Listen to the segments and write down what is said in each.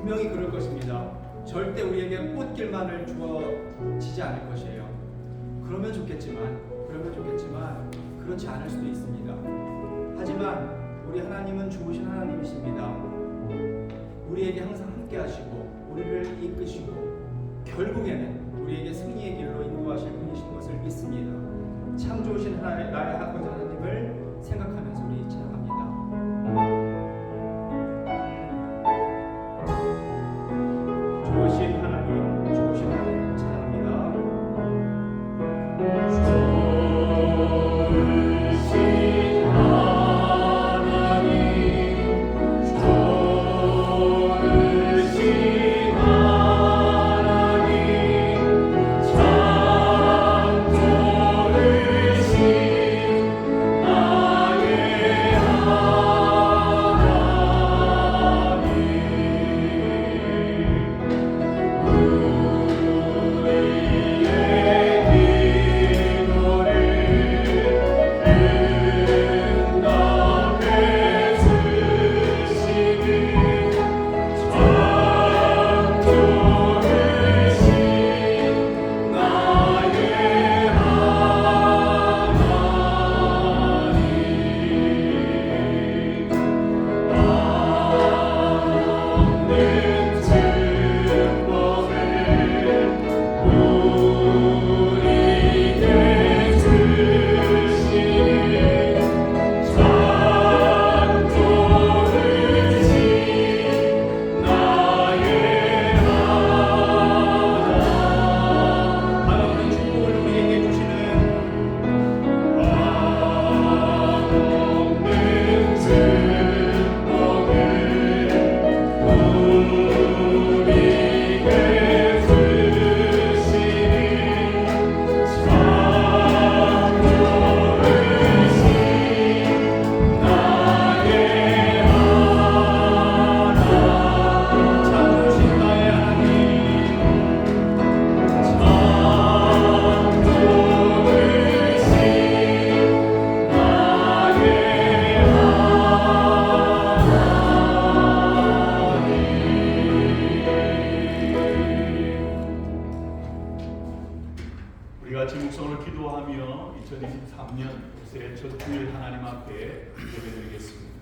분명히 그럴 것입니다. 절대 우리에게 꽃길만을 주어지지 않을 것이에요. 그러면 좋겠지만 그렇지 않을 수도 있습니다. 하지만 우리 하나님은 좋으신 하나님이십니다. 우리에게 항상 함께 하시고 우리를 이끄시고 결국에는 우리에게 승리의 길로 인도하실 분이신 것을 믿습니다. 참 좋으신 나의 아버지 하나님을 생각하면서 우리 찬양합니다. 좋으신 하나님 찬양합니다. 우리 같이 묵상으로 기도하며 2023년 새해 첫 주일 하나님 앞에 예배드리겠습니다.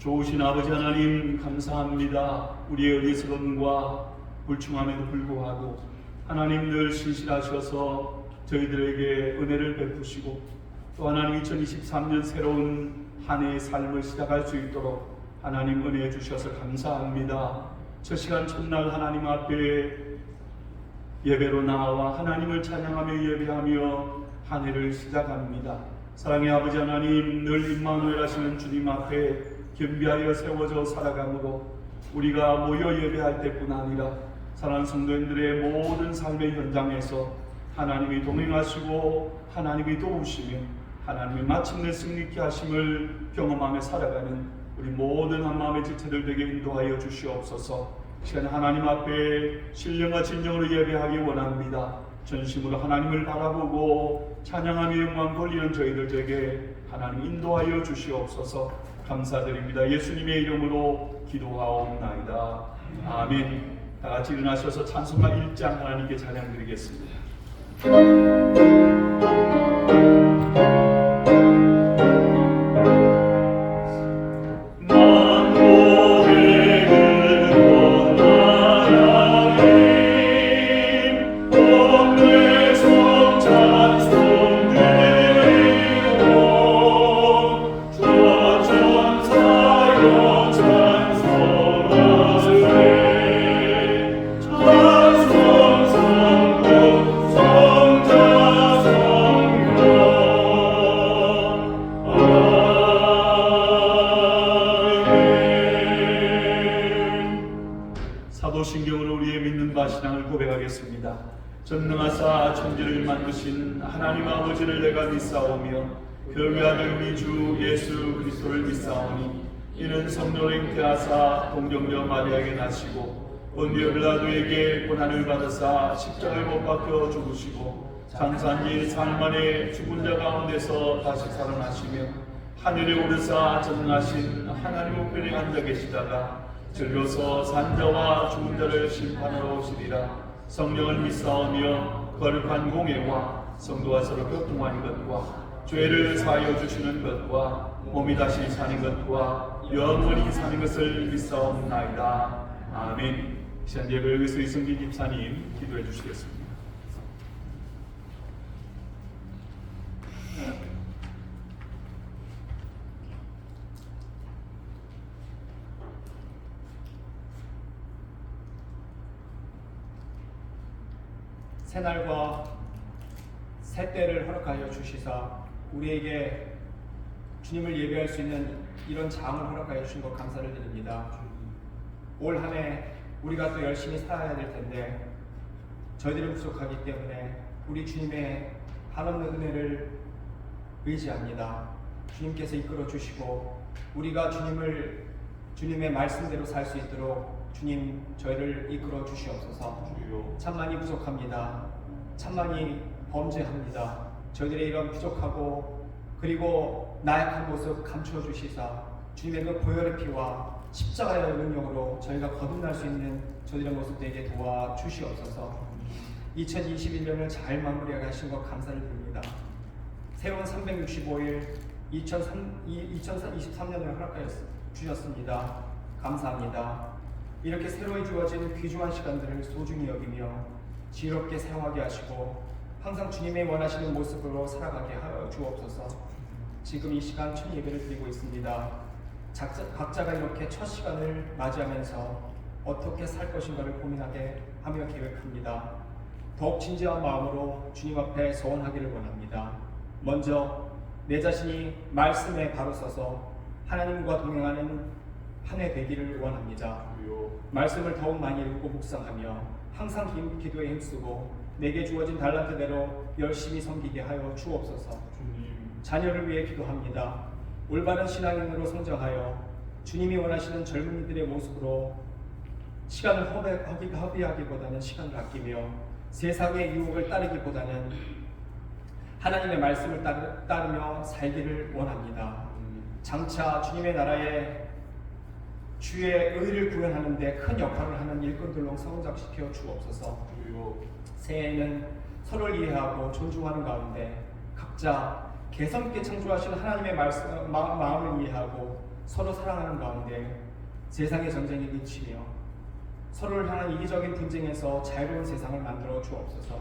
좋으신 아버지 하나님 감사합니다. 우리의 어리석음과 불충함에도 불구하고 하나님 늘 신실하셔서 저희들에게 은혜를 베푸시고 또 하나님 2023년 새로운 한 해의 삶을 시작할 수 있도록 하나님 은혜 주셔서 감사합니다. 첫 시간 첫날 하나님 앞에 예배로 나와 하나님을 찬양하며 예배하며 한 해를 시작합니다. 사랑의 아버지 하나님, 늘 임마누엘 하시는 주님 앞에 겸비하여 세워져 살아감으로 우리가 모여 예배할 때뿐 아니라 사랑하는 성도님들의 모든 삶의 현장에서 하나님이 동행하시고 하나님이 도우시며 하나님이 마침내 승리케 하심을 경험하며 살아가는 우리 모든 한마음의 지체들 되게 인도하여 주시옵소서. 시간 하나님 앞에 신령과 진정으로 예배하기 원합니다. 전심으로 하나님을 바라보고 찬양하며 영광 돌리는 저희들 되게 하나님 인도하여 주시옵소서. 감사드립니다. 예수님의 이름으로 기도하옵나이다. 아멘. 다 같이 일어나셔서 찬송가 1장 하나님께 찬양드리겠습니다. 찬송 성부 성자 믿음과 신앙을 고백하겠습니다. 전능하사 천지를 만드신 하나님 아버지를 내가 믿사오며 그 외아들 우리 주 예수 그리스도를 믿사오니 이는 성령을 잉태하사 동정녀 마리아에게 나시고 본디오 빌라도에게 고난을 받으사 십자가에 못 박혀 죽으시고 장사한 지 4일 만에 죽은 자 가운데서 다시 살아나시며 하늘에 오르사 전능하신 하나님 우편에 앉아 계시다가 절로서 산자와 죽은 자를 심판하러 오시리라. 성령을 믿사오며 거룩한 공예와 성도와 서로 교통하는 것과 죄를 사하여 주시는 것과 몸이 다시 사는 것과 영원히 사는 것을 믿사옵나이다. 아멘. 시간 예배를 위해서 이승기 집사님 기도해 주시겠습니다. 새날과 새때를 허락하여 주시사 우리에게 주님을 예배할 수 있는 이런 장을 허락하여 주신 것 감사를 드립니다. 올 한 해 우리가 또 열심히 살아야 될 텐데 저희들은 부족하기 때문에 우리 주님의 한없는 은혜를 의지합니다. 주님께서 이끌어 주시고 우리가 주님의 말씀대로 살 수 있도록 주님 저희를 이끌어 주시옵소서. 참 많이 부족합니다. 참 많이 범죄합니다. 저희들의 이런 부족하고 그리고 나약한 모습 감추어 주시사 주님의 그 보혈의 피와 십자가의 능력으로 저희가 거듭날 수 있는 저희들의 모습 되게 도와 주시옵소서. 2021년을 잘 마무리하게 하신 것 감사를 드립니다. 새로운 365일 2023년을 허락하여 주셨습니다. 감사합니다. 이렇게 새로이 주어진 귀중한 시간들을 소중히 여기며 지혜롭게 사용하게 하시고 항상 주님의 원하시는 모습으로 살아가게 하여 주옵소서. 지금 이 시간 첫 예배를 드리고 있습니다. 각자가 이렇게 첫 시간을 맞이하면서 어떻게 살 것인가를 고민하게 하며 계획합니다. 더욱 진지한 마음으로 주님 앞에 서원하기를 원합니다. 먼저 내 자신이 말씀에 바로 서서 하나님과 동행하는 한 해 되기를 원합니다. 말씀을 더욱 많이 읽고 묵상하며 항상 기도에 힘쓰고 내게 주어진 달란트대로 열심히 섬기게 하여 주옵소서. 자녀를 위해 기도합니다. 올바른 신앙인으로 성장하여 주님이 원하시는 젊은이들의 모습으로 시간을 허비하기보다는 시간을 아끼며 세상의 유혹을 따르기보다는 하나님의 말씀을 따르며 살기를 원합니다. 장차 주님의 나라에 주의 의를 구현하는 데 큰 역할을 하는 일꾼들로 성장시켜 주옵소서. 새해에는 서로를 이해하고 존중하는 가운데 각자 개성있게 창조하신 하나님의 마음을 이해하고 서로 사랑하는 가운데 세상의 전쟁이 그치며 서로를 향한 이기적인 분쟁에서 자유로운 세상을 만들어 주옵소서.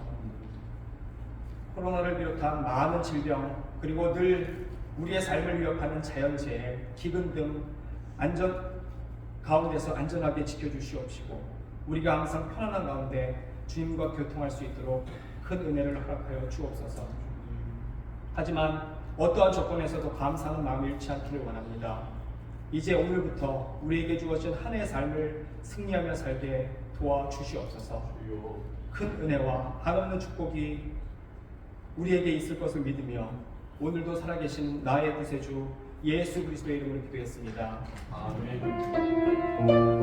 코로나를 비롯한 많은 질병 그리고 늘 우리의 삶을 위협하는 자연재해, 기근 등 가운데서 안전하게 지켜주시옵시고 우리가 항상 편안한 가운데 주님과 교통할 수 있도록 큰 은혜를 허락하여 주옵소서. 하지만 어떠한 조건에서도 감사하는 마음을 잃지 않기를 원합니다. 이제 오늘부터 우리에게 주어진 한 해의 삶을 승리하며 살게 도와주시옵소서. 큰 은혜와 한없는 축복이 우리에게 있을 것을 믿으며 오늘도 살아계신 나의 구세주 예수 그리스도의 이름으로 기도했습니다. 아멘.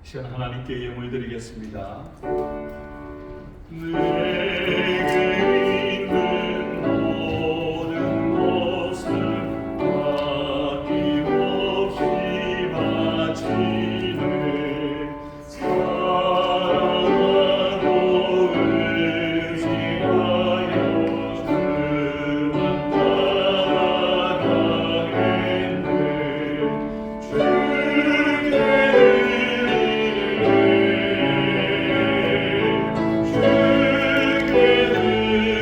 시간 하나님께 예물 드리겠습니다. 내게 있는 모든 것을 아낌없이 바치네. 사랑하고 의지하여 주만 따라가겠네. 주께 주께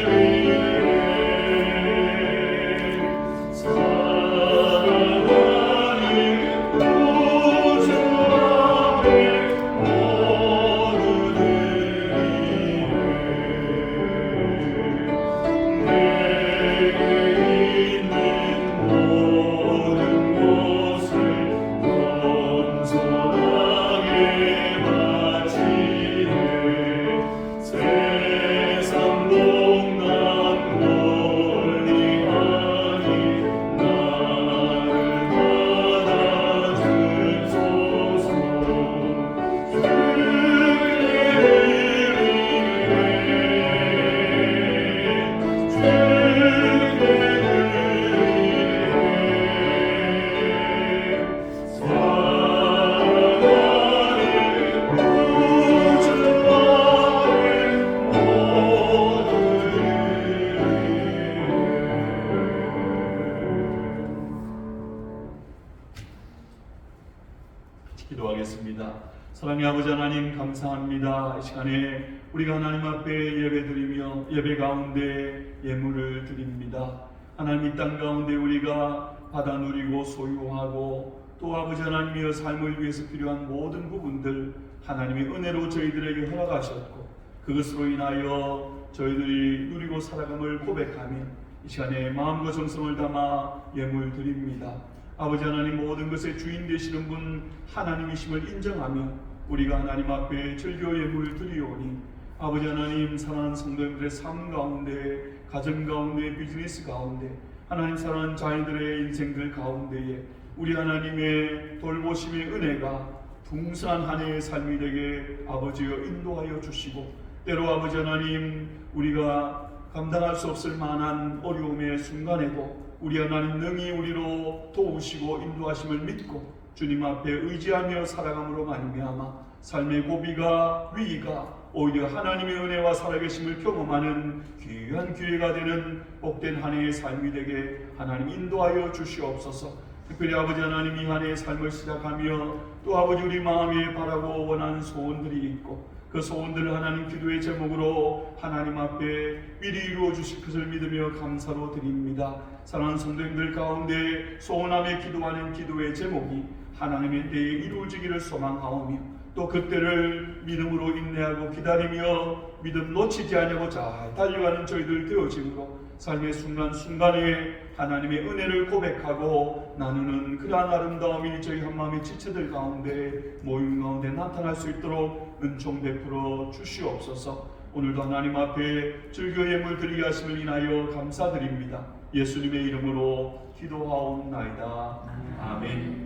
기도하겠습니다. 사랑의 아버지 하나님 감사합니다. 이 시간에 우리가 하나님 앞에 예배드리며 예배 가운데 예물을 드립니다. 하나님 이 땅 가운데 우리가 받아 누리고 소유하고 또 아버지 하나님의 삶을 위해서 필요한 모든 부분들 하나님의 은혜로 저희들에게 허락하셨고 그것으로 인하여 저희들이 누리고 살아감을 고백하며 이 시간에 마음과 정성을 담아 예물 드립니다. 아버지 하나님 모든 것의 주인 되시는 분 하나님이심을 인정하며 우리가 하나님 앞에 즐겨 예물을 드리오니 아버지 하나님 사랑하는 성도들의 삶 가운데 가정 가운데 비즈니스 가운데 하나님 사랑하는 자녀들의 인생들 가운데에 우리 하나님의 돌보심의 은혜가 풍성한 한 해의 삶이 되게 아버지여 인도하여 주시고 때로 아버지 하나님 우리가 감당할 수 없을 만한 어려움의 순간에도 우리 하나님 능히 우리로 도우시고 인도하심을 믿고 주님 앞에 의지하며 살아감으로 말미암아 삶의 고비가 위기가 오히려 하나님의 은혜와 살아계심을 경험하는 귀한 기회가 되는 복된 한 해의 삶이 되게 하나님 인도하여 주시옵소서. 특별히 아버지 하나님 이 한 해의 삶을 시작하며 또 아버지 우리 마음에 바라고 원하는 소원들이 있고 그 소원들을 하나님 기도의 제목으로 하나님 앞에 미리 이루어 주실 것을 믿으며 감사로 드립니다. 사랑하는 성도님들 가운데 소원하며 기도하는 기도의 제목이 하나님의 때에 이루어지기를 소망하오며 또 그때를 믿음으로 인내하고 기다리며 믿음 놓치지 않냐고 잘 달려가는 저희들 되어짐으로 삶의 순간순간에 하나님의 은혜를 고백하고 나누는 그러한 아름다움이 저희 한마음의 지체들 가운데 모임 가운데 나타날 수 있도록 은총 베풀어 주시옵소서. 오늘도 하나님 앞에 즐겨 예물 드리게 하심을 인하여 감사드립니다. 예수님의 이름으로 기도하옵나이다. 아멘.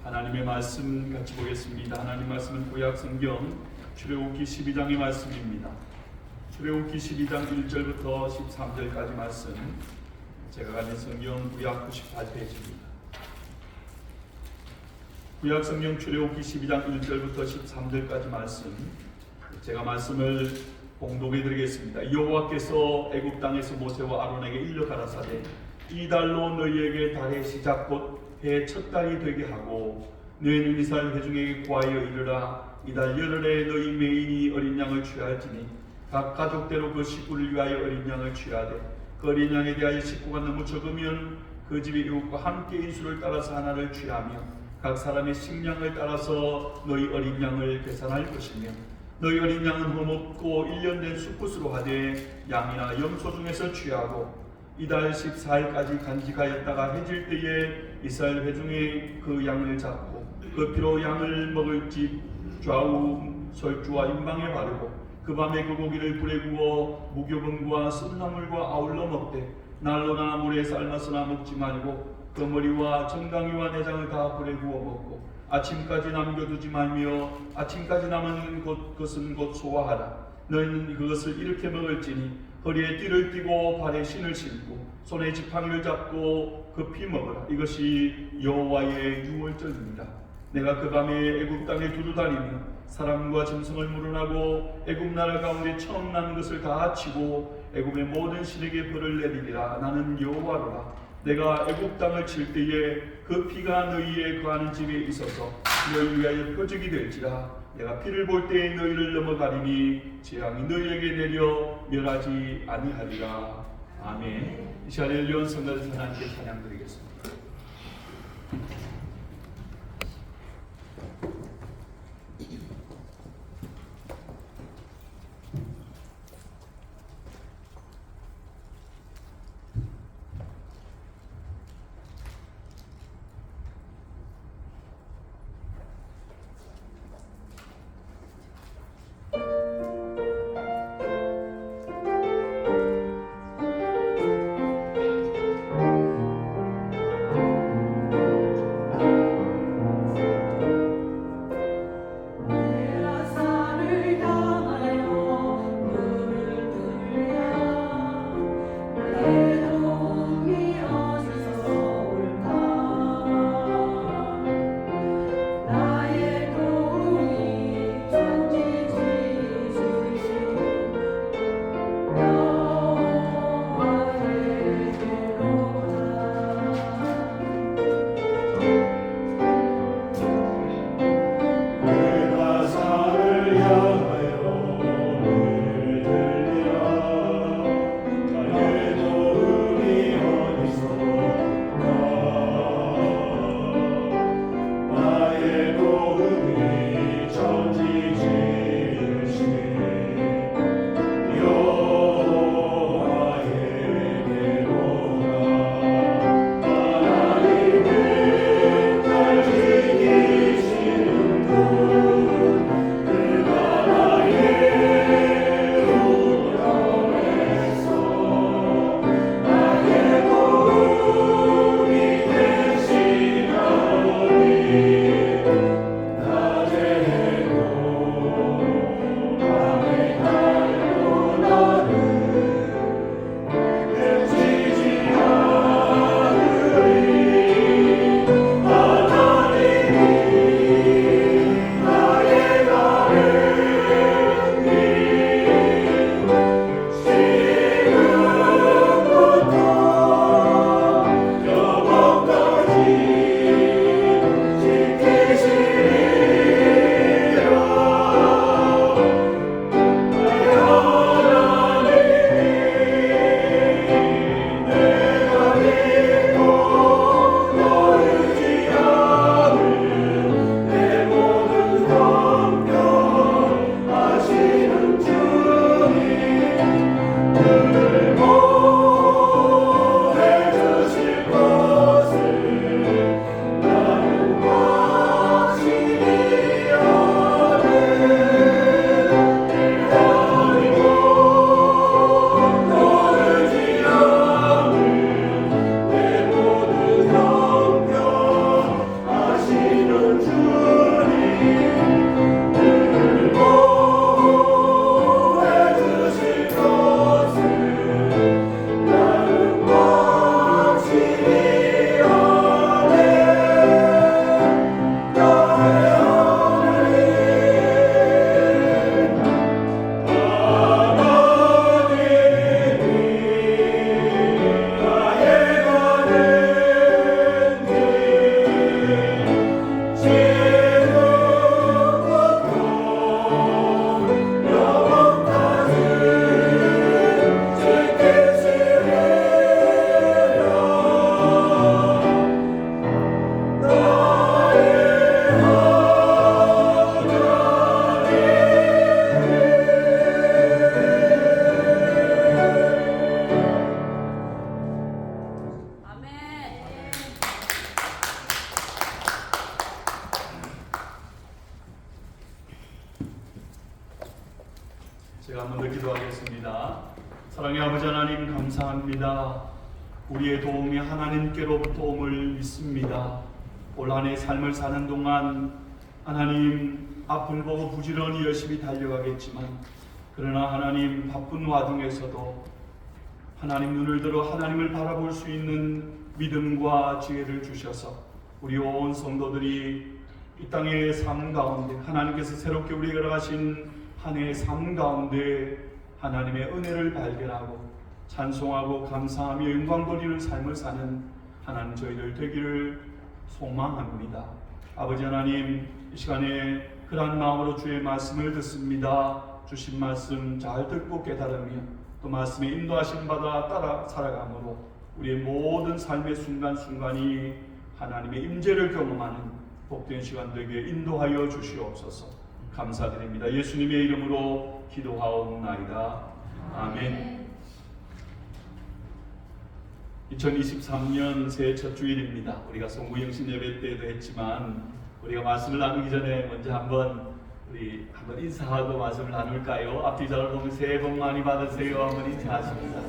하나님의 말씀 같이 보겠습니다. 하나님 말씀은 구약 성경 출애굽기 12장의 말씀입니다. 출애굽기 12장 1절부터 13절까지 말씀, 제가 가진 성경 구약 98페이지입니다. 구약 성경 출애굽기 12장 1절부터 13절까지 말씀, 제가 말씀을 봉독해 드리겠습니다. 여호와께서 애굽 땅에서 모세와 아론에게 일러 가라사대 이 달로 너희에게 달의 시작 곧 해 첫 달이 되게 하고 너희는 이스라엘 회중에게 구하여 이르라. 이달 열흘에 너희 매인이 어린 양을 취할지니 각 가족대로 그 식구를 위하여 어린 양을 취하되 그 어린 양에 대하여 식구가 너무 적으면 그 집의 이웃과 함께 인수를 따라서 하나를 취하며 각 사람의 식량을 따라서 너희 어린 양을 계산할 것이며 너희 어린 양은 흠없고 1년 된 수컷으로 하되 양이나 염소 중에서 취하고 이달 14일까지 간직하였다가 해질 때에 이스라엘 회중이 그 양을 잡고 그 피로 양을 먹을 집 좌우 설주와 임방에 바르고 그 밤에 그 고기를 불에 구워 무교분과 쓴나물과 아울러 먹되 난로나 물에 삶아서나 먹지 말고 그 머리와 정강이와 내장을 다 불에 구워 먹고 아침까지 남겨두지 말며 아침까지 남은 것은 곧 소화하라. 너희는 그것을 이렇게 먹을지니 허리에 띠를 띠고 발에 신을 신고 손에 지팡이를 잡고 급히 먹으라. 이것이 여호와의 유월절입니다. 내가 그 밤에 애굽 땅에 두루 다니며 사람과 짐승을 물어나고 애굽 나라 가운데 처음 난 것을 다 치고 애굽의 모든 신에게 벌을 내리리라. 나는 여호와로라. 내가 애굽 땅을 칠 때에 그 피가 너희의 거하는 집에 있어서 너희 위하여 표적이 될지라. 내가 피를 볼 때에 너희를 넘어가리니 재앙이 너희에게 내려 멸하지 아니하리라. 아멘. 이 시간에 열려온 성도들 하나님께 찬양드리겠습니다. 제가 한 번 더 기도하겠습니다. 사랑의 아버지 하나님 감사합니다. 우리의 도움이 하나님께로부터 옴을 믿습니다. 올 한 해 삶을 사는 동안 하나님 앞을 보고 부지런히 열심히 달려가겠지만 그러나 하나님 바쁜 와중에서도 하나님 눈을 들어 하나님을 바라볼 수 있는 믿음과 지혜를 주셔서 우리 온 성도들이 이 땅의 삶 가운데 하나님께서 새롭게 우리에게 허락하신 한 해의 삶 가운데 하나님의 은혜를 발견하고 찬송하고 감사하며 영광 돌리는 삶을 사는 하나님 저희들 되기를 소망합니다. 아버지 하나님 이 시간에 그러한 마음으로 주의 말씀을 듣습니다. 주신 말씀 잘 듣고 깨달으며 또 말씀에 인도하심 받아 따라 살아가므로 우리의 모든 삶의 순간순간이 하나님의 임재를 경험하는 복된 시간 되게 인도하여 주시옵소서. 감사드립니다. 예수님의 이름으로 기도하옵나이다. 아멘. 2023년 새해 첫 주일입니다. 우리가 송구영신 예배 때도 했지만 우리가 말씀을 나누기 전에 먼저 한번 인사하고 말씀을 나눌까요? 앞뒤 잘 보면 새해 복 많이 받으세요. 한번 인사하십니다.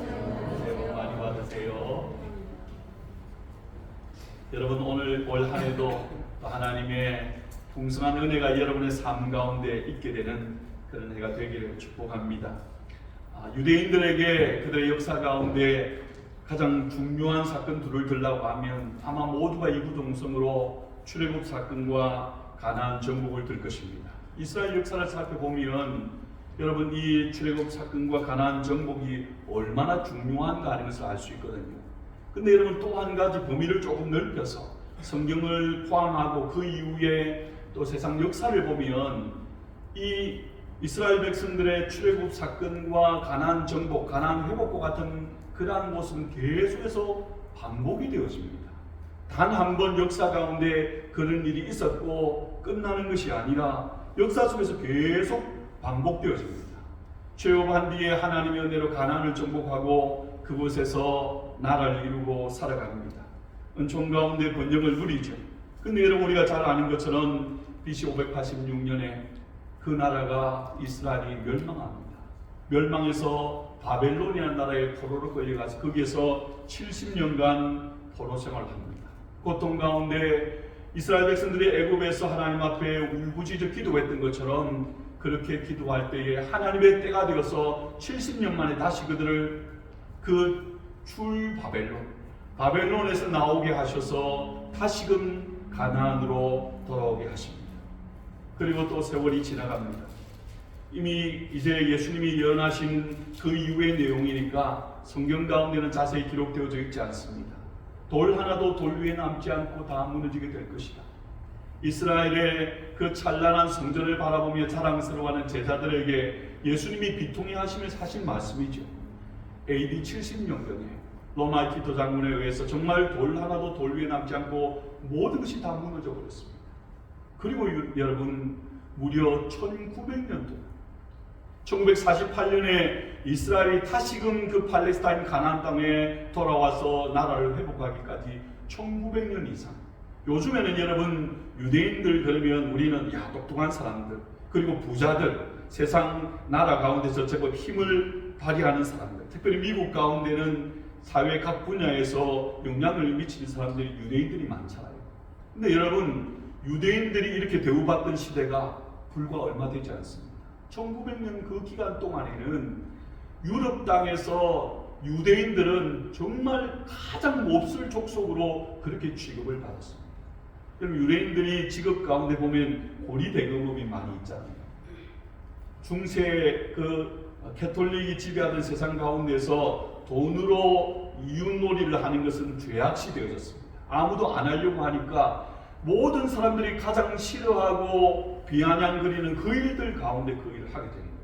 새해 복 많이 받으세요. 여러분 오늘 올 한 해도 하나님의 풍성한 은혜가 여러분의 삶 가운데 있게 되는 그런 해가 되기를 축복합니다. 유대인들에게 그들의 역사 가운데 가장 중요한 사건 둘을 들라고 하면 아마 모두가 이구동성으로 출애굽 사건과 가나안 정복을 들 것입니다. 이스라엘 역사를 살펴보면 여러분 이 출애굽 사건과 가나안 정복이 얼마나 중요한가 하는 것을 알 수 있거든요. 근데 여러분 또 한 가지 범위를 조금 넓혀서 성경을 포함하고 그 이후에 또 세상 역사를 보면 이 이스라엘 백성들의 출애굽 사건과 가나안 정복, 가나안 회복과 같은 그러한 모습은 계속해서 반복이 되어집니다. 단 한 번 역사 가운데 그런 일이 있었고 끝나는 것이 아니라 역사 속에서 계속 반복되어집니다. 출애굽한 뒤에 하나님의 은혜로 가나안을 정복하고 그곳에서 나라를 이루고 살아갑니다. 은총 가운데 번영을 누리죠. 근데 여러분 우리가 잘 아는 것처럼 BC 586년에 그 나라가 이스라엘이 멸망합니다. 멸망해서 바벨론이라는 나라에 포로로 끌려가서 거기에서 70년간 포로 생활을 합니다. 고통 가운데 이스라엘 백성들이 애굽에서 하나님 앞에 울부짖어 기도했던 것처럼 그렇게 기도할 때에 하나님의 때가 되어서 70년 만에 다시 그들을 그 바벨론에서 나오게 하셔서 다시금 가나안으로 돌아오게 하십니다. 그리고 또 세월이 지나갑니다. 이미 이제 예수님이 예언하신 그 이후의 내용이니까 성경 가운데는 자세히 기록되어져 있지 않습니다. 돌 하나도 돌 위에 남지 않고 다 무너지게 될 것이다. 이스라엘의 그 찬란한 성전을 바라보며 자랑스러워하는 제자들에게 예수님이 비통해 하시면서 하신 말씀이죠. AD 70년경에 로마 티토 장군에 의해서 정말 돌 하나도 돌 위에 남지 않고 모든 것이 다 무너져 버렸습니다. 그리고 여러분 무려 1900년 동안 1948년에 이스라엘이 다시금 그 팔레스타인 가나안 땅에 돌아와서 나라를 회복하기까지 1900년 이상. 요즘에는 여러분 유대인들 그러면 우리는 똑똑한 사람들 그리고 부자들 세상 나라 가운데서 제법 힘을 발휘하는 사람들 특별히 미국 가운데는 사회 각 분야에서 영향을 미치는 사람들이 유대인들이 많잖아요. 근데 여러분 유대인들이 이렇게 대우받던 시대가 불과 얼마 되지 않습니다. 1900년 그 기간 동안에는 유럽 땅에서 유대인들은 정말 가장 몹쓸 족속으로 그렇게 취급을 받았습니다. 여러분 유대인들이 직업 가운데 보면 고리 대금업이 많이 있잖아요. 중세 그 캐톨릭이 지배하던 세상 가운데서 돈으로 이웃놀이를 하는 것은 죄악시 되어졌습니다. 아무도 안 하려고 하니까 모든 사람들이 가장 싫어하고 비아냥거리는 그 일들 가운데 그 일을 하게 되는 거예요.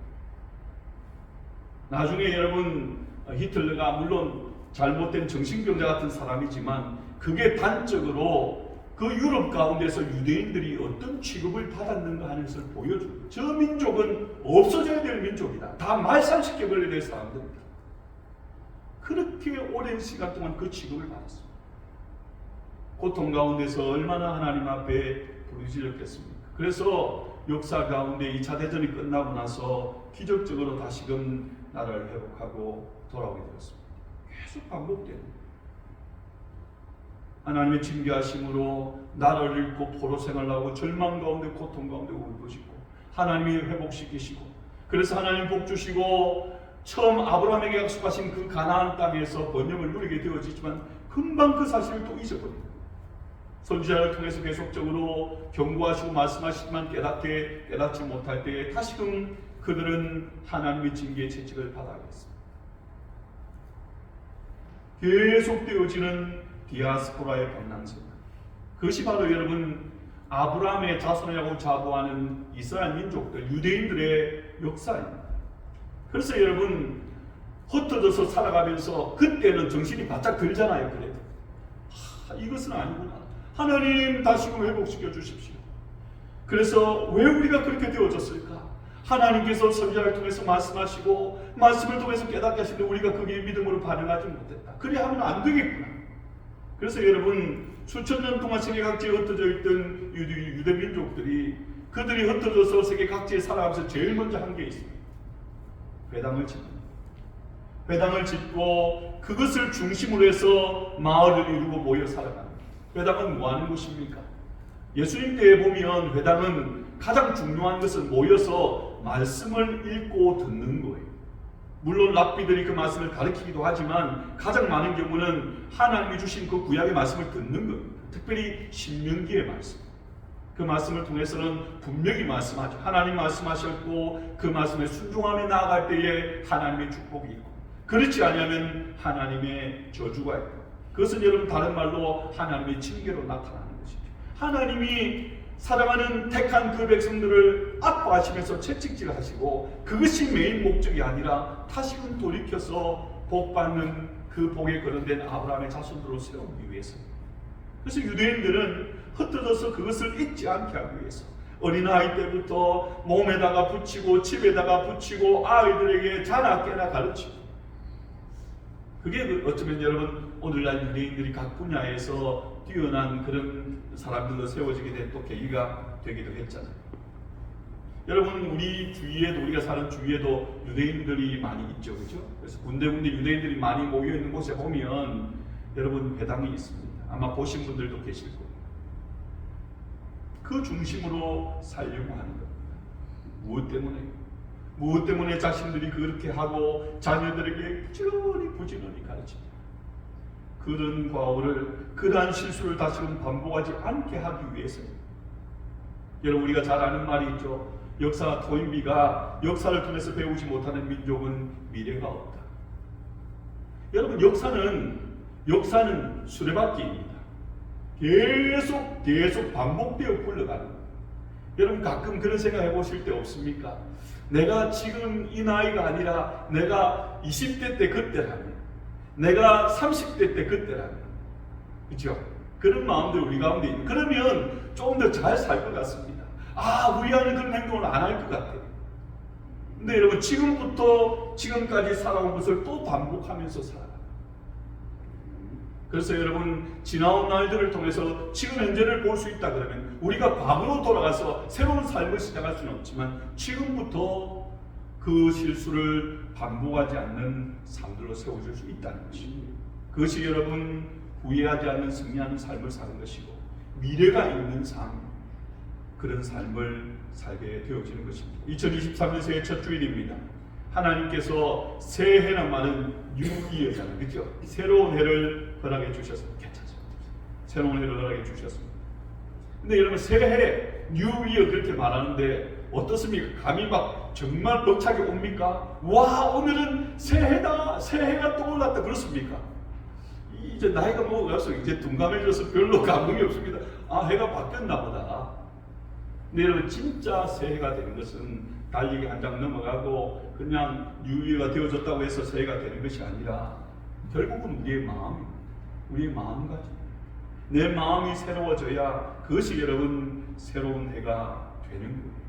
나중에 여러분 히틀러가 물론 잘못된 정신병자 같은 사람이지만 그게 단적으로 그 유럽 가운데서 유대인들이 어떤 취급을 받았는가 하는 것을 보여줍니다. 저 민족은 없어져야 될 민족이다. 다 말살시켜버려야 될 사람들이다. 그렇게 오랜 시간 동안 그 취급을 받았습니다. 고통 가운데서 얼마나 하나님 앞에 부르짖었겠습니까? 그래서 역사 가운데 2차 대전이 끝나고 나서 기적적으로 다시금 나라를 회복하고 돌아오게 되었습니다. 계속 반복되는 하나님의 징계하심으로 나라를 잃고 포로 생활하고 절망 가운데 고통 가운데 울부짖고 하나님이 회복시키시고, 그래서 하나님 복 주시고 처음 아브라함에게 약속하신 그 가나안 땅에서 번영을 누리게 되어지지만 금방 그 사실을 또 잊어버립니다. 선지자를 통해서 계속적으로 경고하시고 말씀하시지만 깨닫지 못할 때에 다시금 그들은 하나님의 징계의 채찍을 받아야겠습니다. 계속되어지는 디아스포라의 방랑생, 그것이 바로 여러분 아브라함의 자손이라고 자부하는 이스라엘 민족들, 유대인들의 역사입니다. 그래서 여러분 흩어져서 살아가면서 그때는 정신이 바짝 들잖아요. 그래도 이것은 아니구나, 하나님 다시금 회복시켜 주십시오. 그래서 왜 우리가 그렇게 되어졌을까? 하나님께서 선지자를 통해서 말씀하시고 말씀을 통해서 깨닫게 하시는데 우리가 거기에 믿음으로 반응하지 못했다. 그래 하면 안 되겠구나. 그래서 여러분 수천 년 동안 세계 각지에 흩어져 있던 유대 민족들이, 그들이 흩어져서 세계 각지에 살아가면서 제일 먼저 한 게 있습니다. 회당을 짓는, 회당을 짓고 그것을 중심으로 해서 마을을 이루고 모여 살아가는. 회당은 뭐 하는 곳입니까? 예수님 때에 보면 회당은 가장 중요한 것은 모여서 말씀을 읽고 듣는 거예요. 물론 랍비들이 그 말씀을 가르치기도 하지만 가장 많은 경우는 하나님이 주신 그 구약의 말씀을 듣는 겁니다. 특별히 신명기의 말씀, 그 말씀을 통해서는 분명히 말씀하죠. 하나님 말씀하셨고 그 말씀에 순종하며 나아갈 때에 하나님의 축복이 있고, 그렇지 않으면 하나님의 저주가 있고, 그것은 여러분 다른 말로 하나님의 징계로 나타나는 것이죠. 하나님이 사랑하는 택한 그 백성들을 아파하시면서 채찍질하시고, 그것이 메인 목적이 아니라 다시금 돌이켜서 복받는 그 복에 거론된 아브라함의 자손들로 세우기 위해서. 그래서 유대인들은 흩어져서 그것을 잊지 않게 하기 위해서 어린아이 때부터 몸에다가 붙이고 집에다가 붙이고 아이들에게 자나깨나 가르치고, 그게 어쩌면 여러분 오늘날 유대인들이 각 분야에서 뛰어난 그런 사람들로 세워지게 된 또 계기가 되기도 했잖아요. 여러분 우리 주위에도, 우리가 사는 주위에도 유대인들이 많이 있죠, 그죠? 그래서 군데군데 유대인들이 많이 모여 있는 곳에 보면 여러분 회당이 있습니다. 아마 보신 분들도 계실 거예요. 그 중심으로 살려고 하는 겁니다. 무엇 때문에? 무엇 때문에 자신들이 그렇게 하고 자녀들에게 부지런히 가르칩니다. 그런 과오를, 그러한 실수를 다시금 반복하지 않게 하기 위해서입니다. 여러분 우리가 잘 아는 말이 있죠. 역사 토인비가 역사를 통해서 배우지 못하는 민족은 미래가 없다. 여러분 역사는 수레바퀴입니다. 계속 반복되어 굴러가는 거예요. 여러분 가끔 그런 생각 해보실 때 없습니까? 내가 지금 이 나이가 아니라 내가 20대 때 그때라면, 내가 30대 때 그때라면, 그렇죠? 그런 마음들 우리 가운데 있는, 그러면 좀 더 잘 살 것 같습니다. 우리 하는 그런 행동을 안 할 것 같아요. 근데 여러분 지금부터 지금까지 살아온 것을 또 반복하면서 살아요. 그래서 여러분 지나온 날들을 통해서 지금 현재를 볼 수 있다 그러면 우리가 과거로 돌아가서 새로운 삶을 시작할 수는 없지만 지금부터 그 실수를 반복하지 않는 삶들로 세워질 수 있다는 것입니다. 그것이 여러분 후회하지 않는 승리하는 삶을 사는 것이고 미래가 있는 삶, 그런 삶을 살게 되어지는 것입니다. 2023년 새해 첫 주일입니다. 하나님께서 새해란 말은 뉴이어잖아요, 그렇죠? 새로운 해를 허락해 주셨습니다. 괜찮습니다. 새로운 해를 허락해 주셨습니다. 근데 여러분 새해 뉴이어 그렇게 말하는데 어떻습니까? 감이 막 정말 벅차게 옵니까? 와, 오늘은 새해다, 새해가 떠올랐다, 그렇습니까? 이제 나이가 먹어가서 이제 둔감해져서 별로 감흥이 없습니다. 해가 바뀌었나 보다. 근데 여러분 진짜 새해가 되는 것은 달리기 한 장 넘어가고 그냥 뉴이어가 되어졌다고 해서 새해가 되는 것이 아니라 결국은 우리의 마음입니다. 우리의 마음가짐. 내 마음이 새로워져야 그것이 여러분 새로운 해가 되는 거예요.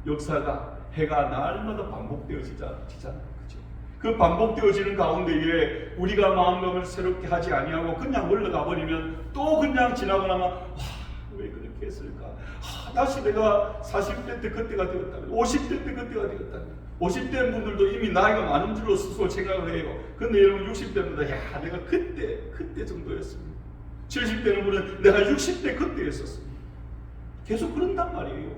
역사가, 해가 날마다 반복되어지잖아요. 그렇죠? 그 반복되어지는 가운데에 우리가 마음을 새롭게 하지 아니하고 그냥 흘러가 버리면 또 그냥 지나고 나면 왜 그렇게 했을까? 다시 내가 40대 때 그때가 되었다면, 50대 때 그때가 되었다면, 50대 분들도 이미 나이가 많은 줄로 스스로 생각을 해요. 근데 여러분 60대보다 야 내가 그때 정도였습니다. 70대는 분은 내가 60대 그때였었습니다. 계속 그런단 말이에요.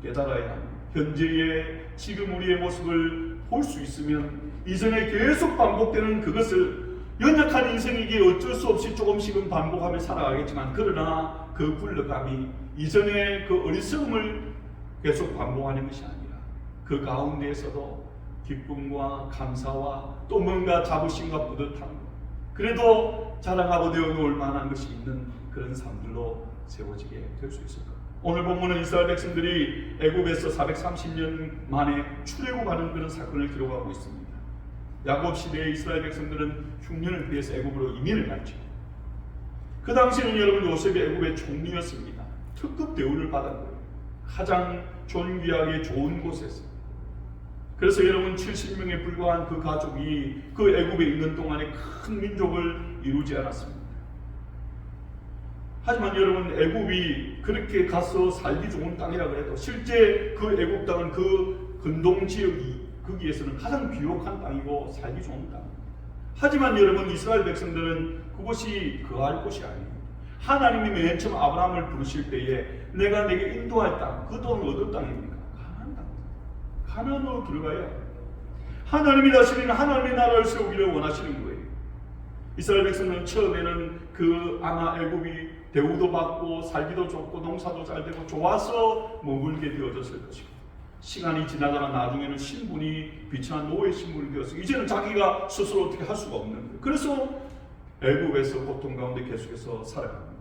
깨달아야 합니다. 현재의 지금 우리의 모습을 볼 수 있으면 이전에 계속 반복되는 그것을 연약한 인생이기에 어쩔 수 없이 조금씩은 반복하며 살아가겠지만 그러나 그 굴러감이 이전의 그 어리석음을 계속 반복하는 것이 아니라 그 가운데에서도 기쁨과 감사와 또 뭔가 자부심과 뿌듯함 그래도 자랑하고 되어놓을 만한 것이 있는 그런 삶들로 세워지게 될 수 있을 겁니다. 오늘 본문은 이스라엘 백성들이 애굽에서 430년 만에 출애굽하는 그런 사건을 기록하고 있습니다. 야곱 시대의 이스라엘 백성들은 흉년을 피해서 애굽으로 이민을 갔죠. 그 당시에는 여러분 요셉이 애굽의 총리였습니다. 특급 대우를 받은 거예요. 가장 존귀하게 좋은 곳에서. 그래서 여러분 70명에 불과한 그 가족이 그 애굽에 있는 동안에 큰 민족을 이루지 않았습니다. 하지만 여러분 애굽이 그렇게 가서 살기 좋은 땅이라 그래도 실제 그 애굽 땅은 그 근동 지역이 거기에서는 가장 비옥한 땅이고 살기 좋은 땅. 하지만 여러분 이스라엘 백성들은 그곳이 거할 곳이 아니에요. 하나님이 맨 처음 아브라함을 부르실 때에 내가 내게 인도할 땅, 그 땅은 어떤 땅입니까? 가나안 땅. 가나안으로 들어가야 합니다. 하나님이 다스리는 하나님의 나라를 세우기를 원하시는 거예요. 이스라엘 백성은 처음에는 그 아마 애굽이 대우도 받고 살기도 좋고 농사도 잘 되고 좋아서 머물게 되어졌을 것이고 시간이 지나다가 나중에는 신분이 비천한 노예 신분이 되어서 이제는 자기가 스스로 어떻게 할 수가 없는 거예요. 그래서 애굽에서 고통 가운데 계속해서 살아갑니다.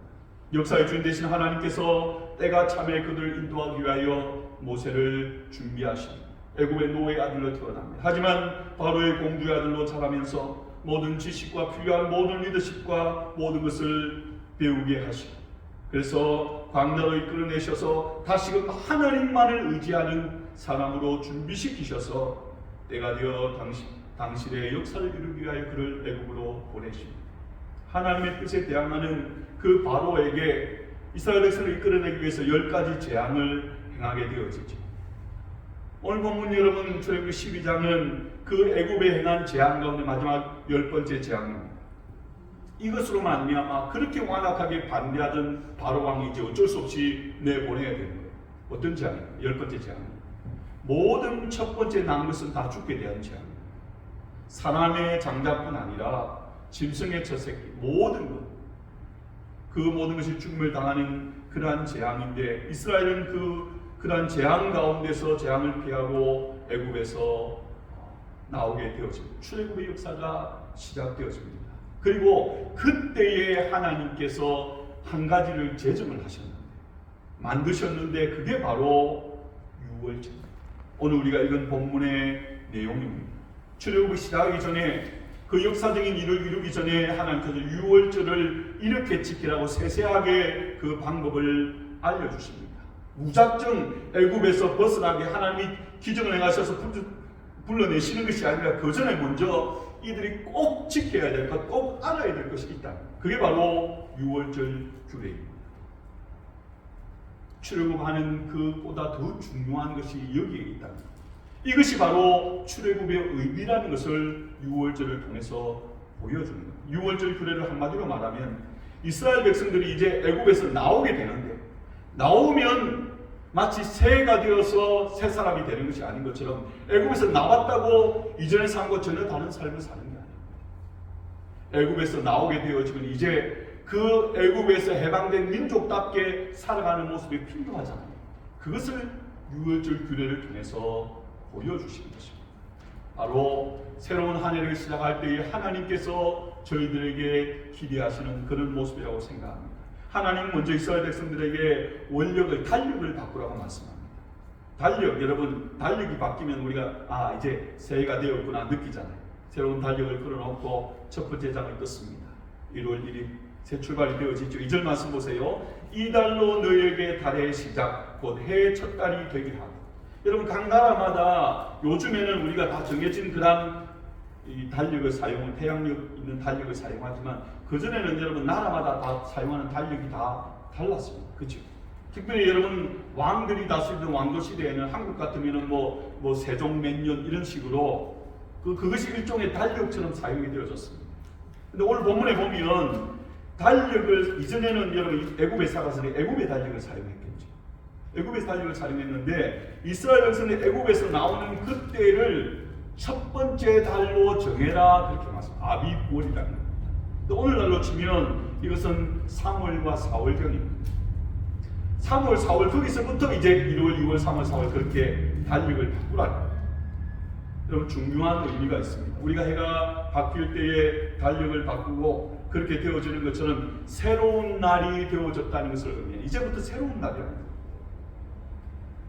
역사의 주인 되신 하나님께서 때가 참에 그들을 인도하기 위하여 모세를 준비하십니다. 애굽의 노예 아들로 태어납니다. 하지만 바로의 공주의 아들로 자라면서 모든 지식과 필요한 모든 리더십과 모든 것을 배우게 하시고 그래서 광야로 이끌어내셔서 다시금 하나님만을 의지하는 사람으로 준비시키셔서 때가 되어 당신의 역사를 이루기 위하여 그를 애굽으로 보내십니다. 하나님의 뜻에 대항하는 그 바로에게 이스라엘 백성을 이끌어내기 위해서 10가지 재앙을 행하게 되어지죠. 오늘 본문 여러분 출애굽기 12장은 그 애굽에 행한 재앙 가운데 마지막 10번째 재앙입니다. 이것으로 말미암아 그렇게 완악하게 반대하던 바로 왕이 이제 어쩔 수 없이 내보내야 되는 거예요. 어떤 재앙입니까? 10번째 재앙입니다. 모든 첫 번째 난 것은 다 죽게 대한 재앙입니다. 사람의 장자뿐 아니라 짐승의 첫 새끼 모든 것, 그 모든 것이 죽음을 당하는 그러한 재앙인데 이스라엘은 그러한 재앙 가운데서 재앙을 피하고 애굽에서 나오게 되어집니다. 출애굽의 역사가 시작되어집니다. 그리고 그때에 하나님께서 한 가지를 제정을 하셨는데 만드셨는데 그게 바로 유월절입니다. 오늘 우리가 읽은 본문의 내용입니다. 출애굽이 시작하기 전에 그 역사적인 일을 이루기 전에 하나님께서 유월절을 이렇게 지키라고 세세하게 그 방법을 알려주십니다. 무작정 애굽에서 벗어나게 하나님이 기정을 행하셔서 불러내시는 것이 아니라 그 전에 먼저 이들이 꼭 지켜야 될 것, 꼭 알아야 될 것이 있다. 그게 바로 유월절 규례입니다. 출애굽하는 그보다 더 중요한 것이 여기에 있다. 이것이 바로 출애굽의 의미라는 것을 유월절을 통해서 보여주는 거예요. 유월절 규례를 한마디로 말하면 이스라엘 백성들이 이제 애굽에서 나오게 되는데 나오면 마치 새가 되어서 새 사람이 되는 것이 아닌 것처럼 애굽에서 나왔다고 이전에 산 것 전혀 다른 삶을 사는 게 아닙니다. 애굽에서 나오게 되어지면 이제 그 애굽에서 해방된 민족답게 살아가는 모습이 필요하잖아요. 그것을 유월절 규례를 통해서 보여주시는 것입니다. 바로 새로운 한 해를 시작할 때에 하나님께서 저희들에게 기대하시는 그런 모습이라고 생각합니다. 하나님은 먼저 이스라엘 백성들에게 달력을 바꾸라고 말씀합니다. 달력, 여러분 달력이 바뀌면 우리가 이제 새해가 되었구나 느끼잖아요. 새로운 달력을 걸어놓고 첫 번째 장을 떴습니다. 1월 1일 새 출발이 되어지죠. 2절 말씀 보세요. 이 달로 너희에게 달의 시작 곧 해의 첫 달이 되게 하고. 여러분 각 나라마다 요즘에는 우리가 다 정해진 그런 이 달력을 사용, 태양력 있는 달력을 사용하지만 그 전에는 여러분 나라마다 다 사용하는 달력이 다 달랐습니다. 그렇죠? 특별히 여러분 왕들이 다스리던 왕조 시대에는 한국 같으면은 뭐 세종 몇 년 이런 식으로 그것이 일종의 달력처럼 사용이 되어졌습니다. 근데 오늘 본문에 보면 달력을 이전에는 여러분 애굽에 살아서 애굽의 달력을 사용했겠죠. 애굽의 달력을 사용했는데 이스라엘 백성이 애굽에서 나오는 그때를 첫 번째 달로 정해라 그렇게 말씀합니다. 아비월이라는 겁니다. 또 오늘날로 치면 이것은 3월과 4월경입니다. 3월, 4월 거기서부터 이제 1월, 2월, 3월, 4월 그렇게 달력을 바꾸라는 거예요. 여러분 중요한 의미가 있습니다. 우리가 해가 바뀔 때에 달력을 바꾸고 그렇게 되어지는 것처럼 새로운 날이 되어졌다는 것을 의미해요. 이제부터 새로운 날이랍니다.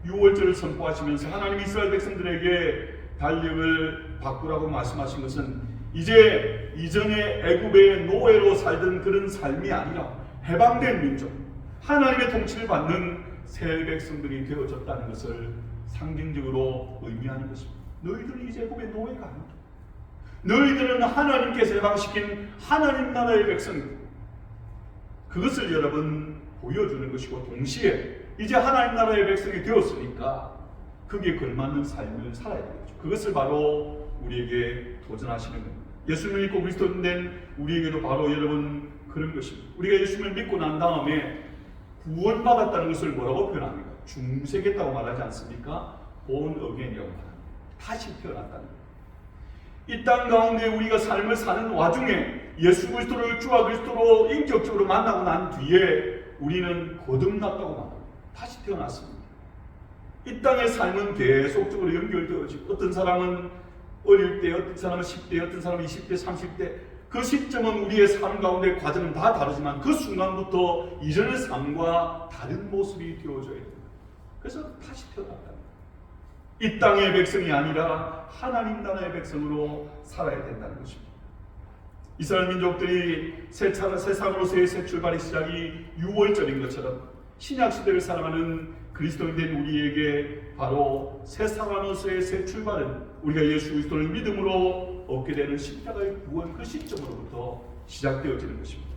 6월절을 선포하시면서 하나님 이스라엘 백성들에게 달력을 바꾸라고 말씀하신 것은 이제 이전에 애굽의 노예로 살던 그런 삶이 아니라 해방된 민족, 하나님의 통치를 받는 새 백성들이 되어졌다는 것을 상징적으로 의미하는 것입니다. 너희들은 이제 애굽의 노예가 아니다. 너희들은 하나님께서 해방시킨 하나님 나라의 백성이다. 그것을 여러분 보여주는 것이고 동시에 이제 하나님 나라의 백성이 되었으니까 거기에 걸맞는 삶을 살아야 되겠죠. 그것을 바로 우리에게 도전하시는 겁니다. 예수님을 믿고 그리스도인 된 우리에게도 바로 여러분 그런 것입니다. 우리가 예수님을 믿고 난 다음에 구원받았다는 것을 뭐라고 표현합니까? 중생했다고 말하지 않습니까? born again이라고 말합니다. 다시 태어났다는 거예요. 이 땅 가운데 우리가 삶을 사는 와중에 예수 그리스도를 주와 그리스도로 인격적으로 만나고 난 뒤에 우리는 거듭났다고 말합니다. 다시 태어났습니다. 이 땅의 삶은 계속적으로 연결되어지고 어떤 사람은 어릴 때, 어떤 사람은 10대, 어떤 사람은 20대, 30대 그 시점은 우리의 삶 가운데 과정은 다 다르지만 그 순간부터 이전의 삶과 다른 모습이 되어져야 됩니다. 그래서 다시 태어났다. 이 땅의 백성이 아니라 하나님 나라의 백성으로 살아야 된다는 것입니다. 이스라엘 민족들이 새 삶으로서의 새 출발의 시작이 6월절인 것처럼 신약 시대를 살아가는 그리스도인 된 우리에게 바로 새 사람으로서의 새 출발은 우리가 예수 그리스도를 믿음으로 얻게 되는 십자가의 구원 그 시점으로부터 시작되어지는 것입니다.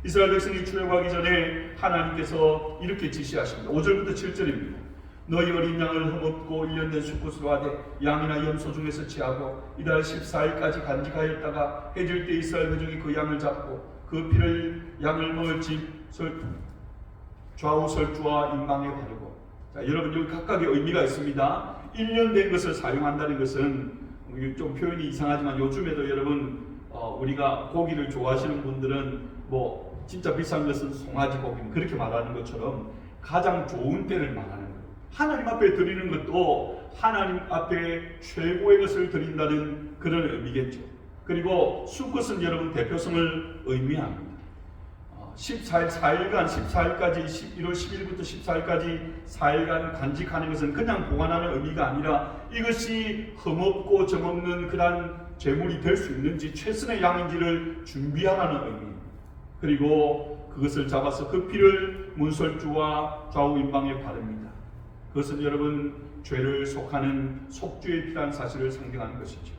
이스라엘 백성이 출애굽하기 전에 하나님께서 이렇게 지시하십니다. 5절부터 7절입니다. 너희 어린 양을 흠없고 1년 된 수컷으로 하되 양이나 염소 중에서 취하고 이달 14일까지 간직하였다가 해질 때 이스라엘 회중이 그 양을 잡고 그 피를 양을 먹을 집 좌우 설주와 임방에 바르고. 자, 여러분 여기 각각의 의미가 있습니다. 1년 된 것을 사용한다는 것은 좀 표현이 이상하지만 요즘에도 여러분 우리가 고기를 좋아하시는 분들은 뭐 진짜 비싼 것은 송아지 고기 그렇게 말하는 것처럼 가장 좋은 때를 말하는 거예요. 하나님 앞에 드리는 것도 하나님 앞에 최고의 것을 드린다는 그런 의미겠죠. 그리고 수컷은 여러분 대표성을 의미합니다. 14일까지 1월 10일부터 14일까지 4일간 간직하는 것은 그냥 보관하는 의미가 아니라 이것이 흠없고 점없는 그런 제물이 될 수 있는지 최선의 양인지를 준비하라는 의미입니다. 그리고 그것을 잡아서 그 피를 문설주와 좌우 임방에 바릅니다. 그것은 여러분 죄를 속하는 속죄의 피라는 사실을 상징하는 것이죠.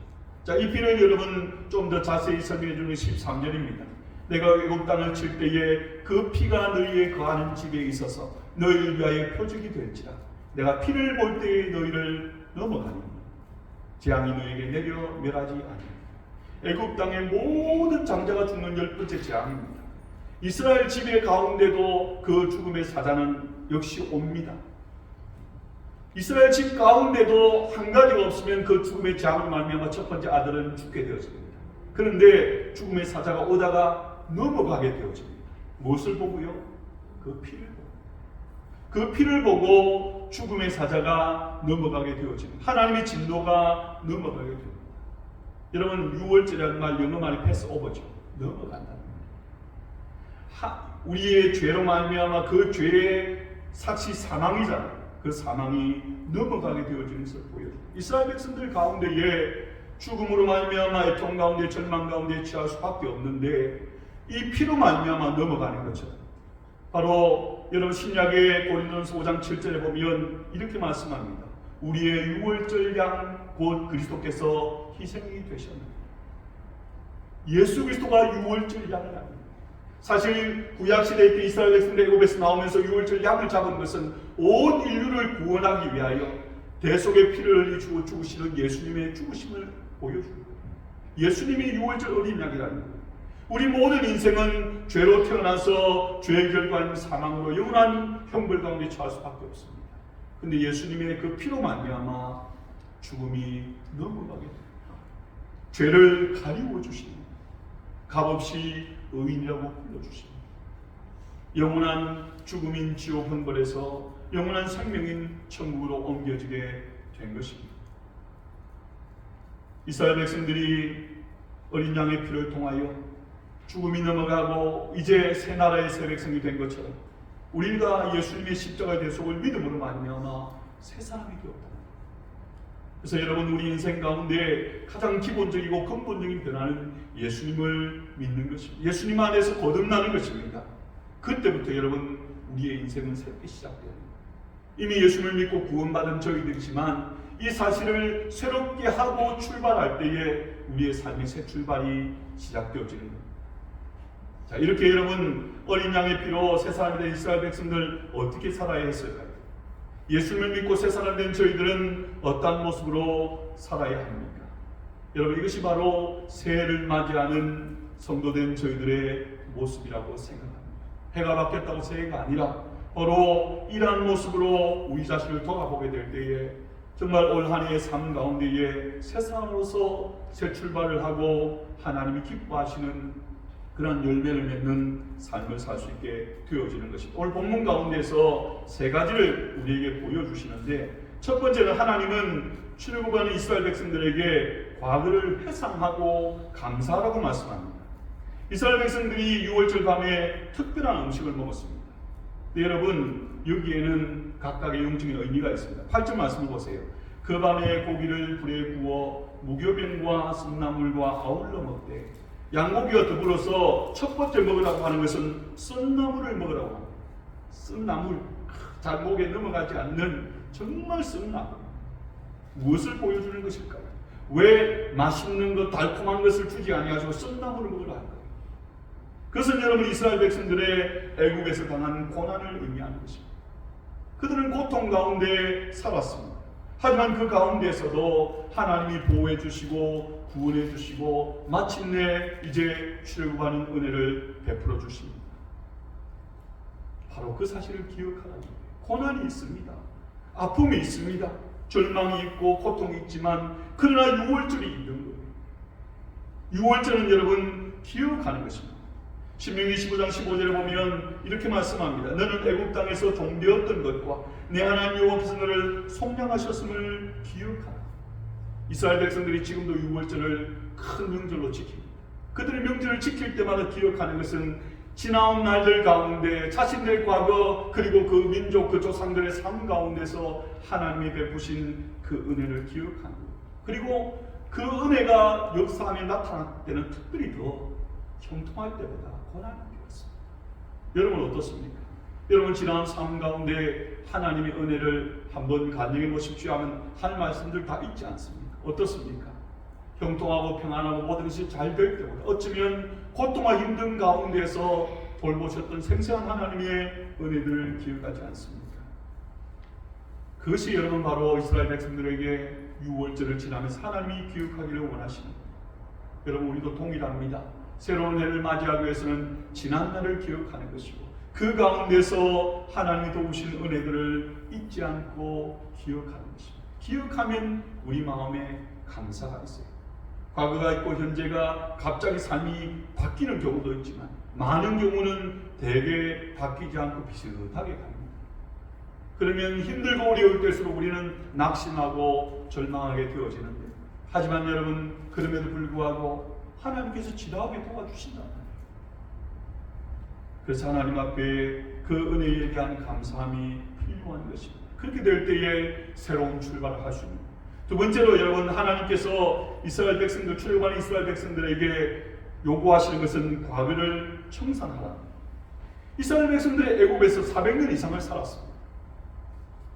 자, 이 피를 여러분 좀 더 자세히 설명해 주는 13절입니다. 내가 애굽 땅을 칠 때에 그 피가 너희의 거하는 집에 있어서 너희를 위하여 표적이 될지라. 내가 피를 볼 때에 너희를 넘어가니 재앙이 너희에게 내려 멸하지 아니하리라. 애굽 땅의 모든 장자가 죽는 10번째 재앙입니다. 이스라엘 지배 가운데도 그 죽음의 사자는 역시 옵니다. 이스라엘 집 가운데도 한 가지가 없으면 그 죽음의 재앙으로 말미암아 첫 번째 아들은 죽게 되어집니다. 그런데 죽음의 사자가 오다가 넘어가게 되어집니다. 무엇을 보고요? 그 피를 보고. 그 피를 보고 죽음의 사자가 넘어가게 되어집니다. 하나님의 진노가 넘어가게 됩니다. 여러분 6월절이라는 말 영어 말이 패스오버죠. 넘어간다는 겁니다. 우리의 죄로 말미암아 그 죄의 삭시 사망이잖아요. 그 사망이 넘어가게 되어지는 것을 보여줍니다. 이스라엘 백성들 가운데에 죽음으로 말미암아 애통 가운데 절망 가운데 취할 수밖에 없는데 이 피로 말미암아 넘어가는 것처럼 바로 여러분 신약의 고린도전서 5장 7절에 보면 이렇게 말씀합니다. 우리의 유월절 양 곧 그리스도께서 희생이 되셨느니라. 예수 그리스도가 유월절 양을 합니다. 사실 구약시대 때 이스라엘 백성들 애굽에서 나오면서 유월절 양을 잡은 것은 온 인류를 구원하기 위하여 대속의 피를 흘리시고 죽으시는 예수님의 죽으심을 보여주는 거예요. 예수님이 유월절 어린 양이라는 거예요. 우리 모든 인생은 죄로 태어나서 죄의 결과인 사망으로 영원한 형벌 가운데 처할 수밖에 없습니다. 근데 예수님의 그 피로 말미암아 죽음이 넘어가게 됩니다. 죄를 가리워 주십니다. 값없이 의인이라고 불러주십니다. 영원한 죽음인 지옥 형벌에서 영원한 생명인 천국으로 옮겨지게 된 것입니다. 이스라엘 백성들이 어린 양의 피를 통하여 죽음이 넘어가고 이제 새 나라의 새 백성이 된 것처럼 우리가 예수님의 십자가의 대속을 믿음으로 말미암아 새 사람이 되었다. 그래서 여러분, 우리 인생 가운데 가장 기본적이고 근본적인 변화는 예수님을 믿는 것입니다. 예수님 안에서 거듭나는 것입니다. 그때부터 여러분, 우리의 인생은 새롭게 시작돼요. 이미 예수님을 믿고 구원받은 저희들이지만 이 사실을 새롭게 하고 출발할 때에 우리의 삶의 새 출발이 시작되어지는 겁니다. 자, 이렇게 여러분, 어린 양의 피로 새 사람이 된 이스라엘 백성들 어떻게 살아야 했을까요? 예수님을 믿고 새 사람 된 저희들은 어떤 모습으로 살아야 합니까? 여러분, 이것이 바로 새해를 맞이하는 성도된 저희들의 모습이라고 생각합니다. 해가 바뀌었다고 새해가 아니라 바로 이러한 모습으로 우리 자신을 돌아보게 될 때에 정말 올 한 해의 삶 가운데에 새 사람으로서 새 출발을 하고 하나님이 기뻐하시는 그런 열매를 맺는 삶을 살 수 있게 되어지는 것입니다. 오늘 본문 가운데서 세 가지를 우리에게 보여주시는데, 첫 번째는 하나님은 출애굽하는 이스라엘 백성들에게 과거를 회상하고 감사하라고 말씀합니다. 이스라엘 백성들이 유월절 밤에 특별한 음식을 먹었습니다. 근데 여러분, 여기에는 각각의 영적인 의미가 있습니다. 8절 말씀을 보세요. 그 밤에 고기를 불에 구워 무교병과 쓴나물과 아울러 먹되, 양고기와 더불어서 첫 번째 먹으라고 하는 것은 쓴나물을 먹으라고 합니다. 쓴나물, 잘 목에 넘어가지 않는 정말 쓴나물. 무엇을 보여주는 것일까요? 왜 맛있는 것, 달콤한 것을 주지 아니하시고 쓴나물을 먹으라 할까요? 그것은 여러분, 이스라엘 백성들의 애굽에서 당한 고난을 의미하는 것입니다. 그들은 고통 가운데 살았습니다. 하지만 그 가운데에서도 하나님이 보호해 주시고 구원해 주시고 마침내 이제 출애굽하는 은혜를 베풀어 주십니다. 바로 그 사실을 기억하라는 거예요. 고난이 있습니다. 아픔이 있습니다. 절망이 있고 고통이 있지만 그러나 유월절이 있는 거예요. 유월절은 여러분 기억하는 것입니다. 신명기 15장 15절에 보면 이렇게 말씀합니다. 너는 애굽 땅에서 종되었던 것과 내 하나님 여호와께서 너를 속량하셨음을 기억하라. 이스라엘 백성들이 지금도 유월절을 큰 명절로 지킵니다. 그들이 명절을 지킬 때마다 기억하는 것은 지나온 날들 가운데 자신들의 과거 그리고 그 민족 그 조상들의 삶 가운데서 하나님이 베푸신 그 은혜를 기억하는 거예요. 그리고 그 은혜가 역사함에 나타날 때는 특별히 더 형통할 때보다 고난이 되었습니다. 여러분 어떻습니까? 여러분 지난 삶 가운데 하나님의 은혜를 한번 간증해 보십시오 하면 할 말씀들 다 있지 않습니까? 어떻습니까? 형통하고 평안하고 모든 것이 잘 될 때보다 어쩌면 고통과 힘든 가운데서 돌보셨던 생생한 하나님의 은혜들을 기억하지 않습니까? 그것이 여러분 바로 이스라엘 백성들에게 유월절을 지나면서 하나님이 기억하기를 원하시는 겁니다. 여러분 우리도 동일합니다. 새로운 해를 맞이하기 위해서는 지난 날을 기억하는 것이고 그 가운데서 하나님이 도우신 은혜들을 잊지 않고 기억하는 것입니다. 기억하면 우리 마음에 감사가 있어요. 과거가 있고 현재가 갑자기 삶이 바뀌는 경우도 있지만 많은 경우는 대개 바뀌지 않고 비슷하게 갑니다. 그러면 힘들고 어려울 때일수록 우리는 낙심하고 절망하게 되어지는데 하지만 여러분 그럼에도 불구하고 하나님께서 지나하게 도와주신다는 거예요. 그래서 하나님 앞에 그 은혜에 대한 감사함이 필요한 것입니다. 그렇게 될 때에 새로운 출발을 할 수 있는 거예요. 두 번째로 여러분 하나님께서 이스라엘 백성들 출애굽한 이스라엘 백성들에게 요구하시는 것은 과거를 청산하라. 이스라엘 백성들의 애굽에서 400년 이상을 살았습니다.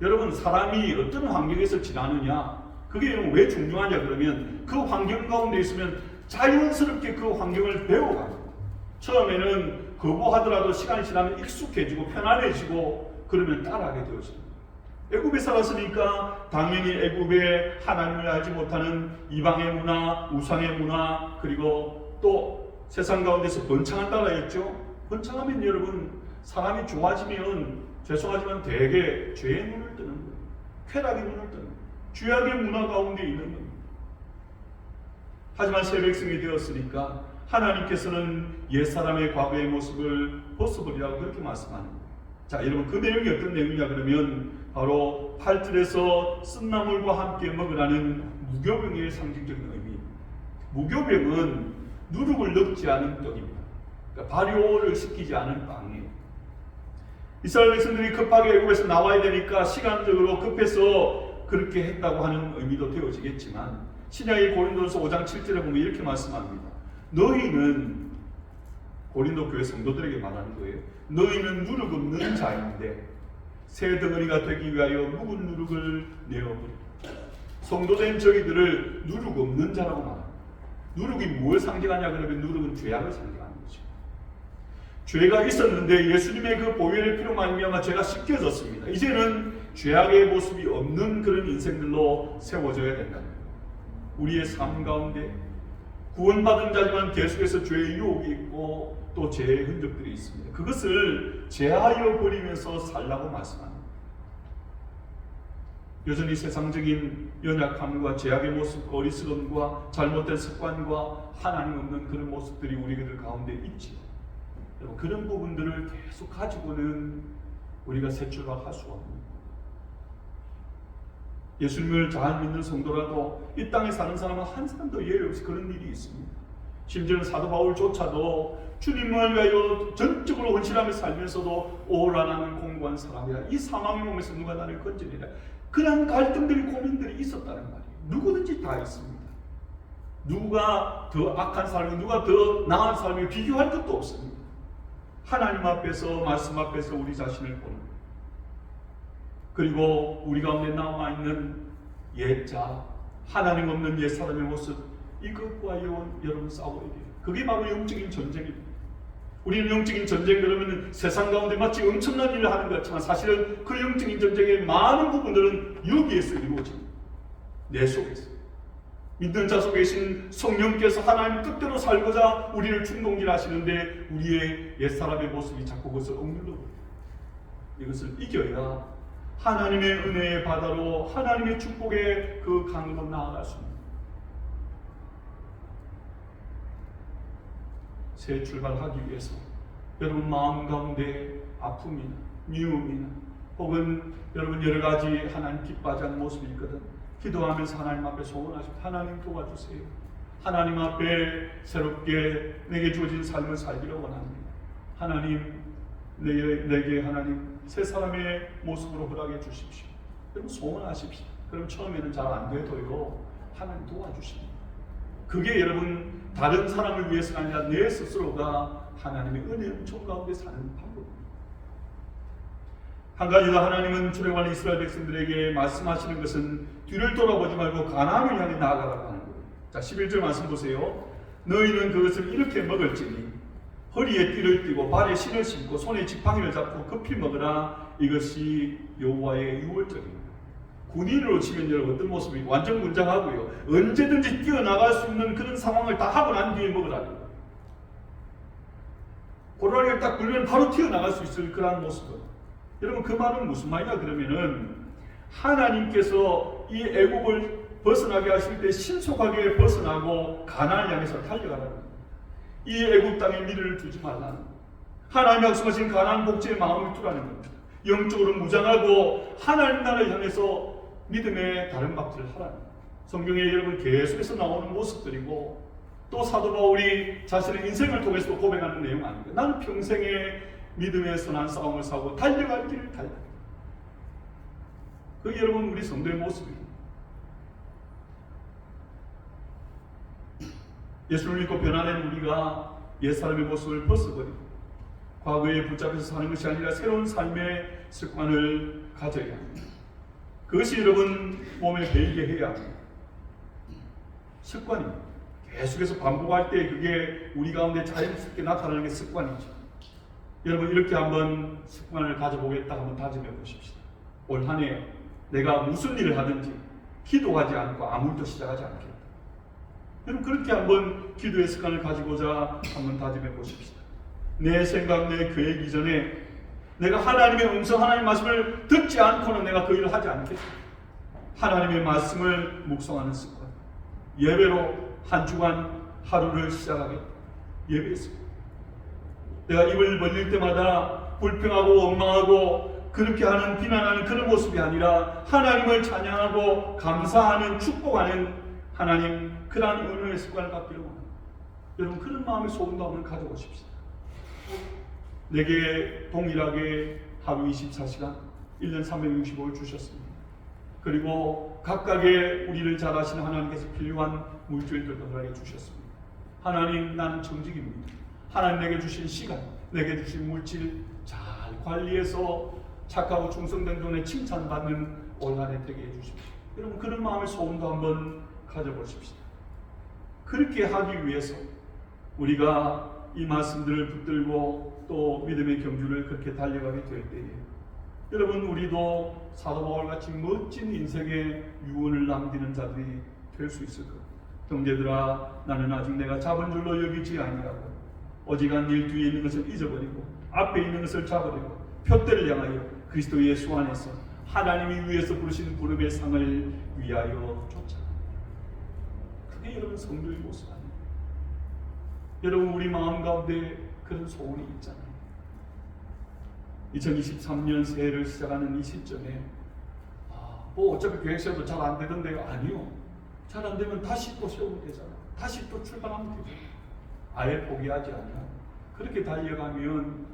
여러분 사람이 어떤 환경에서 지나느냐 그게 왜 중요하냐 그러면 그 환경 가운데 있으면 자연스럽게 그 환경을 배워가고 처음에는 거부하더라도 시간이 지나면 익숙해지고 편안해지고 그러면 따라하게 되어집니다. 애굽에 살았으니까 당연히 애굽에 하나님을 알지 못하는 이방의 문화, 우상의 문화, 그리고 또 세상 가운데서 번창을 따라했죠. 번창하면 여러분, 사람이 좋아지면 죄송하지만 대개 죄의 눈을 뜨는 거예요. 쾌락의 눈을 뜨는 거예요. 죄악의 문화 가운데 있는 겁니다. 하지만 새 백성이 되었으니까 하나님께서는 옛사람의 과거의 모습을 벗어버리라고 그렇게 말씀하는 거예요. 자, 여러분, 그 내용이 어떤 내용이냐 그러면 바로 팔들에서 쓴나물과 함께 먹으라는 무교병의 상징적인 의미입니다. 무교병은 누룩을 넣지 않은 떡입니다. 그러니까 발효를 시키지 않은 빵이에요. 이스라엘 백성들이 급하게 애굽에서 나와야 되니까 시간적으로 급해서 그렇게 했다고 하는 의미도 되어지겠지만 신약의 고린도전서 5장 7절에 보면 이렇게 말씀합니다. 너희는, 고린도 교회 성도들에게 말하는 거예요. 너희는 누룩 없는 자인데 새 덩어리가 되기 위하여 묵은 누룩을 내어버려. 성도된 저희들을 누룩 없는 자라고 말합니다. 누룩이 뭘 상징하냐 그러면 누룩은 죄악을 상징하는 거죠. 죄가 있었는데 예수님의 그 보혈의 피로 말미암아 죄가 씻겨졌습니다. 이제는 죄악의 모습이 없는 그런 인생들로 세워져야 된다는 거예요. 우리의 삶 가운데 구원받은 자지만 계속해서 죄의 유혹이 있고 또 죄의 흔적들이 있습니다. 그것을 제하여 버리면서 살라고 말씀합니다. 여전히 세상적인 연약함과 죄악의 모습, 어리석음과 잘못된 습관과 하나님 없는 그런 모습들이 우리들 가운데 있지. 여러분, 그런 부분들을 계속 가지고는 우리가 새 출발할 수 없는, 예수님을 잘 믿는 성도라도 이 땅에 사는 사람은 한 사람도 예외 없이 그런 일이 있습니다. 심지어는 사도 바울조차도 주님을 위하여 전적으로 헌신하며 살면서도 오라나는 공고한 사람이라, 이 사망의 몸에서 누가 나를 건져내랴, 그런 갈등들이, 고민들이 있었다는 말이에요. 누구든지 다 있습니다. 누가 더 악한 사람이, 누가 더 나은 사람이 비교할 것도 없습니다. 하나님 앞에서, 말씀 앞에서 우리 자신을 보는 거예요. 그리고 우리 가운데 남아있는 옛자, 하나님 없는 옛사람의 모습, 이것과 여러분 싸워야 돼요. 그게 바로 영적인 전쟁입니다. 우리는 영적인 전쟁 그러면 세상 가운데 마치 엄청난 일을 하는 것 같지만 사실은 그 영적인 전쟁의 많은 부분들은 여기에서 이루어집니다. 내 속에서. 믿는 자 속에 계신 성령께서 하나님 뜻대로 살고자 우리를 충동질하시는데 우리의 옛사람의 모습이 자꾸 그것을 억눌러 버려요. 이것을 이겨야 하나님의 은혜의 바다로, 하나님의 축복의 그 강으로 나아갈 수 있습니다. 새 출발하기 위해서 여러분 마음 가운데 아픔이나 미움이나 혹은 여러분 여러 가지 하나님 기뻐하지 않는 모습이 있거든, 기도하면서 하나님 앞에 소원하십시오. 하나님 도와주세요. 하나님 앞에 새롭게 내게 주어진 삶을 살기를 원합니다. 하나님, 내게 하나님 새 사람의 모습으로 허락해 주십시오. 여러분 소원하십시오. 그럼 처음에는 잘 안 돼도요, 하나님 도와주십니다. 그게 여러분 다른 사람을 위해서가 아니라 내 스스로가 하나님의 은혜 은총 가운데 사는 방법입니다. 한 가지 더, 하나님은 출애굽한 이스라엘 백성들에게 말씀하시는 것은 뒤를 돌아보지 말고 가나안을 향해 나아가라고 하는 거예요. 자, 11절 말씀 보세요. 너희는 그것을 이렇게 먹을지니 허리에 띠를 띠고 발에 신을 신고 손에 지팡이를 잡고 급히 먹으라. 이것이 여호와의 유월절입니다. 군인으로 치면 여러분 어떤 모습이 완전 군장하고요, 언제든지 뛰어나갈 수 있는 그런 상황을 다 하고 난 뒤에 먹으라는, 고라니를 딱 굴면 바로 튀어나갈 수 있을 그런 모습은, 여러분 그 말은 무슨 말이냐 그러면은 하나님께서 이 애굽을 벗어나게 하실 때 신속하게 벗어나고 가나안을 향해서 달려가라는 거예요. 이 애굽 땅에 미래를 두지 말라는 거예요. 하나님이 약속하신 가나안 복지의 마음을 두라는 겁니다. 영적으로 무장하고 하나님 나라를 향해서 믿음의 다른 박질을 하라는 거예요. 성경에 여러분 계속해서 나오는 모습들이고, 또 사도 바울이 자신의 인생을 통해서 고백하는 내용 아닙니까? 나는 평생에 믿음의 선한 싸움을 싸고 달려갈 길을 달려. 그게 여러분 우리 성도의 모습입니다. 예수를 믿고 변화된 우리가 옛사람의 모습을 벗어버리고 과거에 붙잡혀서 사는 것이 아니라 새로운 삶의 습관을 가져야 합니다. 그것이 여러분 몸에 배이게 해야 합니다. 습관입니다. 계속해서 반복할 때 그게 우리 가운데 자연스럽게 나타나는 게 습관이죠. 여러분 이렇게 한번 습관을 가져보겠다 한번 다짐해 보십시다. 올 한 해 내가 무슨 일을 하든지 기도하지 않고 아무 일도 시작하지 않겠다. 여러분 그렇게 한번 기도의 습관을 가지고자 한번 다짐해 보십시다. 내 생각, 내 계획 이전에 내가 하나님의 음성, 하나님의 말씀을 듣지 않고는 내가 그 일을 하지 않겠다. 하나님의 말씀을 묵상하는 습관. 예배로 한 주간 하루를 시작하겠다. 예배에서 내가 입을 벌릴 때마다 불평하고 원망하고 그렇게 하는 비난하는 그런 모습이 아니라 하나님을 찬양하고 감사하는 축복하는 하나님 그러한 은혜의 습관을 갖기를 원합니다. 여러분 그런 마음의 소원도 한번 가져보십시다. 내게 동일하게 하루 24시간 1년 365일 주셨습니다. 그리고 각각의 우리를 잘 아시는 하나님께서 필요한 물질들도 우리에게 주셨습니다. 하나님 나는 정직입니다. 하나님 내게 주신 시간, 내게 주신 물질 잘 관리해서 착하고 충성된 존에 칭찬받는 올 한 해 되게 해주십시오. 여러분 그런 마음의 소원도 한번 가져보십시다. 그렇게 하기 위해서 우리가 이 말씀들을 붙들고 또 믿음의 경주를 그렇게 달려가게 될 때에 여러분 우리도 사도 바울같이 멋진 인생의 유언을 남기는 자들이 될 수 있을 겁니다. 형제들아 나는 아직 내가 잡은 줄로 여기지 아니하고 어지간 일 뒤에 있는 것을 잊어버리고 앞에 있는 것을 잡으려고 표대를 향하여 그리스도 예수 안에서 하나님이 위에서 부르시는 부름의 상을 위하여 쫓아가. 그게 여러분 성도의 모습 아니에요. 여러분 우리 마음 가운데 그런 소원이 있잖아요. 2023년 새해를 시작하는 이 시점에 뭐 어차피 계획 세워도 잘 안 되던데요. 아니요. 잘 안 되면 다시 또 세우면 되잖아요. 다시 또 출발하면 되잖아요. 아예 포기하지 않아요. 그렇게 달려가면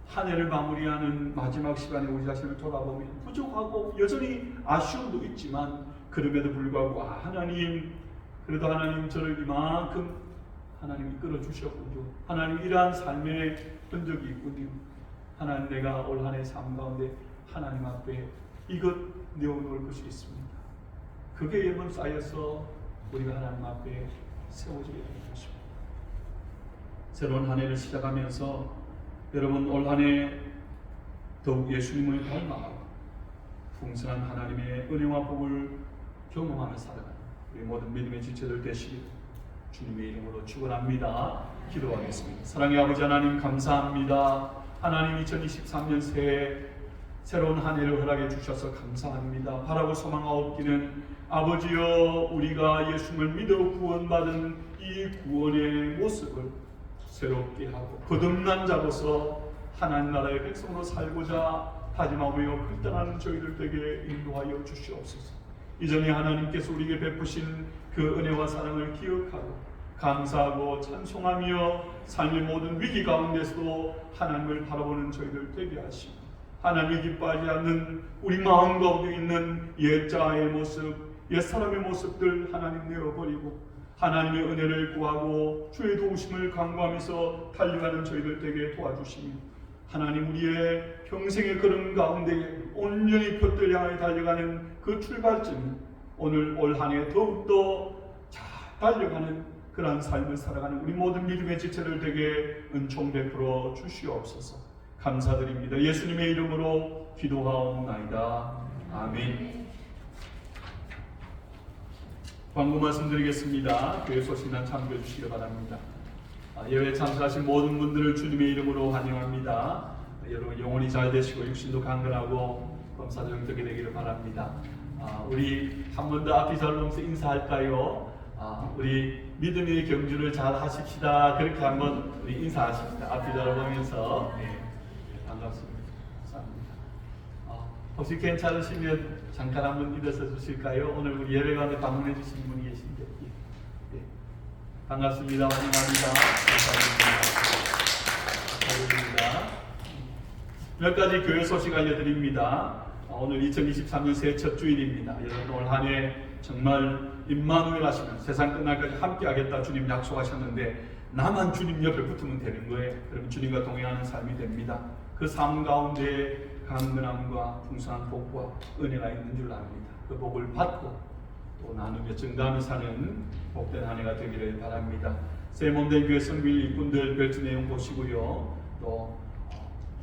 한 해를 마무리하는 마지막 시간에 우리 자신을 돌아보면 부족하고 여전히 아쉬움도 있지만 그럼에도 불구하고 하나님 그래도 하나님 저를 이만큼 하나님이 끌어주셨군요. 하나님 이러한 삶의 흔적이 있군요. 하나님 내가 올 한 해 삶 가운데 하나님 앞에 이것 내어놓을 것이 있습니다. 그게 여러분 쌓여서 우리가 하나님 앞에 세워지게 되는 것입니다. 새로운 한 해를 시작하면서 여러분 올 한 해 더욱 예수님을 닮아가고 풍성한 하나님의 은혜와 복을 경험하며 살아가는 우리 모든 믿음의 지체들 되시길 주님의 이름으로 축원합니다. 기도하겠습니다. 사랑의 아버지 하나님 감사합니다. 하나님 2023년 새해 새로운 한 해를 허락해 주셔서 감사합니다. 바라고 소망하옵기는 아버지여 우리가 예수님을 믿어 구원받은 이 구원의 모습을 새롭게 하고 거듭난 자로서 하나님 나라의 백성으로 살고자 다짐하며 결단하는 저희들 되게 인도하여 주시옵소서. 이전에 하나님께서 우리에게 베푸신 그 은혜와 사랑을 기억하고 감사하고 찬송하며 삶의 모든 위기 가운데서도 하나님을 바라보는 저희들 되게 하시고 하나님이 기뻐하지 않는 우리 마음 가운데 있는 옛자의 모습, 옛사람의 모습들 하나님 내어버리고 하나님의 은혜를 구하고 주의 도우심을 간구하면서 달려가는 저희들 되게 도와주시며 하나님 우리의 평생의 걸음 가운데 온전히 표대를 향해 달려가는 그 출발점이 오늘 올 한 해 더욱더 잘 달려가는 그러한 삶을 살아가는 우리 모든 믿음의 지체를 되게 은총 베풀어 주시옵소서. 감사드립니다. 예수님의 이름으로 기도하옵나이다. 아멘. 광고 말씀드리겠습니다. 교회 소식난 참고해 주시기 바랍니다. 예외 참석하신 모든 분들을 주님의 이름으로 환영합니다. 여러분 영혼이 잘 되시고 육신도 강건하고 범사도 영적이 되기를 바랍니다. 우리 한 번 더 앞이 잘 보면서 인사할까요? 우리 믿음의 경주를 잘 하십시다. 그렇게 한번 우리 인사하십시다. 앞이 잘 보면서 반갑습니다. 감사합니다. 혹시 괜찮으시면 잠깐 한번 일어서 주실까요? 오늘 우리 예배관에 방문해 주신 분이 계신데 반갑습니다. 환영합니다. 감사합니다. 몇 가지 교회 소식 알려드립니다. 오늘 2023년 새해 첫 주일입니다. 여러분 올 한 해 정말 임마누엘 하시면 세상 끝날까지 함께 하겠다 주님 약속하셨는데 나만 주님 옆에 붙으면 되는 거예요. 그럼 주님과 동행하는 삶이 됩니다. 그 삶 가운데 강건함과 풍성한 복과 은혜가 있는 줄 압니다. 그 복을 받고 또 나누며 증가하며 사는 복된 한 해가 되기를 바랍니다. 새 몸된 교회 성길 일꾼들 별지 내용 보시고요. 또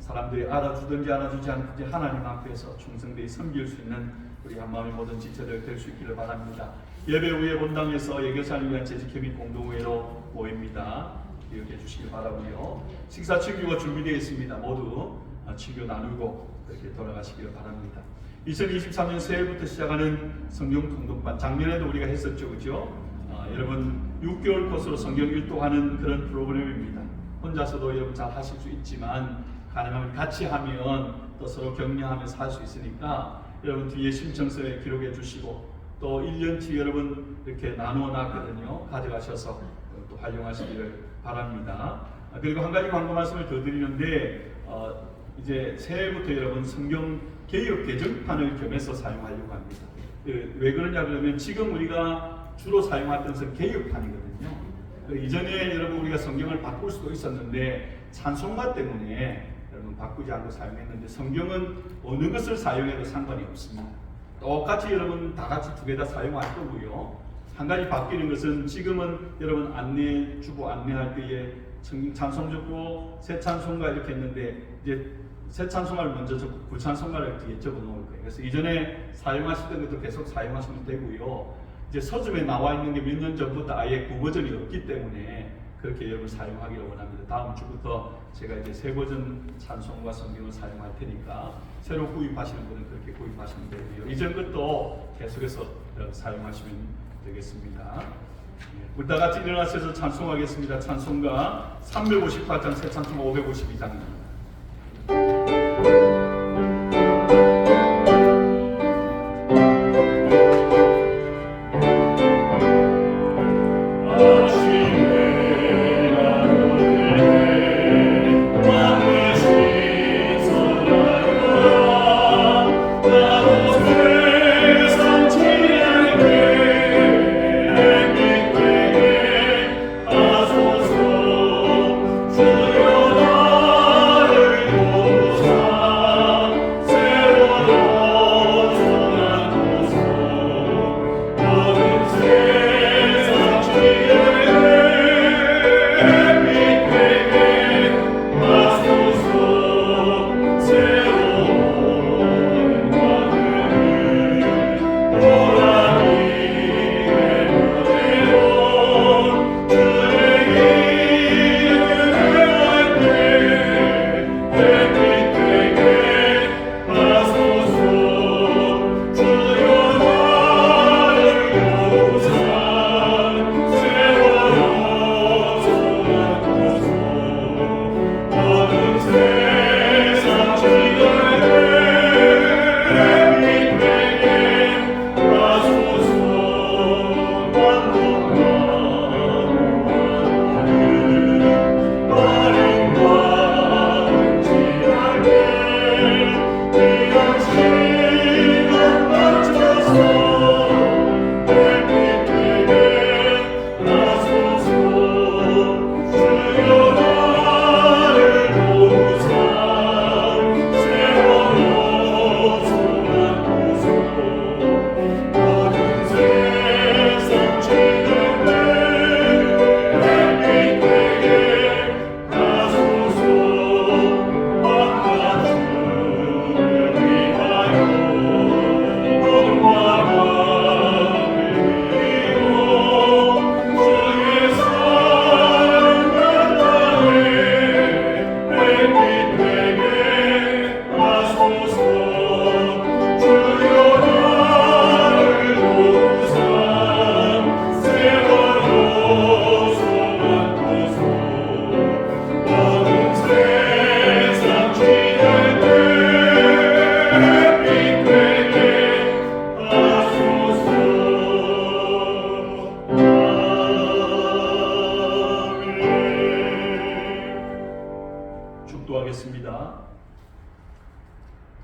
사람들이 알아주든지 알아주지 않든지 하나님 앞에서 충성되이 섬길 수 있는 우리 한마음의 모든 지체들 될 수 있기를 바랍니다. 예배 후에 본당에서 예교사를 위한 재직회 및 공동회로 모입니다. 기억해 주시기 바라고요. 식사 치교가 준비되어 있습니다. 모두 치교 나누고 그렇게 돌아가시기를 바랍니다. 2023년 새해부터 시작하는 성경 통독반, 작년에도 우리가 했었죠, 그죠? 여러분 6개월 코스로 성경 일독하는 그런 프로그램입니다. 혼자서도 여러분 잘 하실 수 있지만 가능하면 같이 하면 또 서로 격려하면서 할 수 있으니까 여러분 뒤에 신청서에 기록해 주시고 또 1년치 여러분 이렇게 나누어 놨거든요. 가져가셔서 또 활용하시기를 바랍니다. 그리고 한 가지 광고 말씀을 더 드리는데 이제 새해부터 여러분 성경 개역 개정판을 겸해서 사용하려고 합니다. 왜 그러냐 그러면 지금 우리가 주로 사용했던 것은 개역판이거든요. 이전에 여러분 우리가 성경을 바꿀 수도 있었는데 찬송가 때문에 여러분 바꾸지 않고 사용했는데 성경은 어느 것을 사용해도 상관이 없습니다. 똑같이 여러분 다 같이 두 개 다 사용할 거고요. 한 가지 바뀌는 것은 지금은 여러분 주보 안내할 때에 찬송 적고 새 찬송가 이렇게 했는데 이제 새 찬송가를 먼저 적고 구찬송가를 뒤에 적어 놓을 거예요. 그래서 이전에 사용하시던 것도 계속 사용하시면 되고요. 이제 서점에 나와 있는 게 몇 년 전부터 아예 구버전이 없기 때문에 그렇게 여러분 사용하기를 원합니다. 다음 주부터 제가 이제 새 버전 찬송과 성경을 사용할 테니까 새로 구입하시는 분은 그렇게 구입하시면 되고요. 이전 것도 계속해서 사용하시면 되겠습니다. 우리 다 같이 일어나셔서 찬송하겠습니다. 찬송가 358장, 새 찬송가 552장입니다.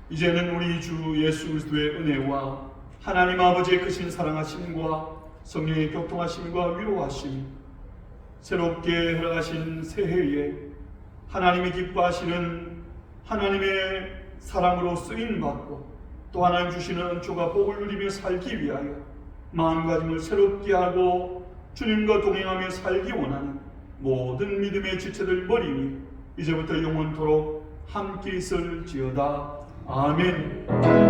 이제는 우리 주 예수 그리스도의 은혜와 하나님 아버지의 크신 사랑하심과 성령의 교통하심과 위로하심, 새롭게 허락하신 새해에 하나님이 기뻐하시는 하나님의 사랑으로 쓰임받고 또 하나님 주시는 은총과 복을 누리며 살기 위하여 마음가짐을 새롭게 하고 주님과 동행하며 살기 원하는 모든 믿음의 지체들 머리 위 이제부터 영원토록 함께 있을지어다. 아멘.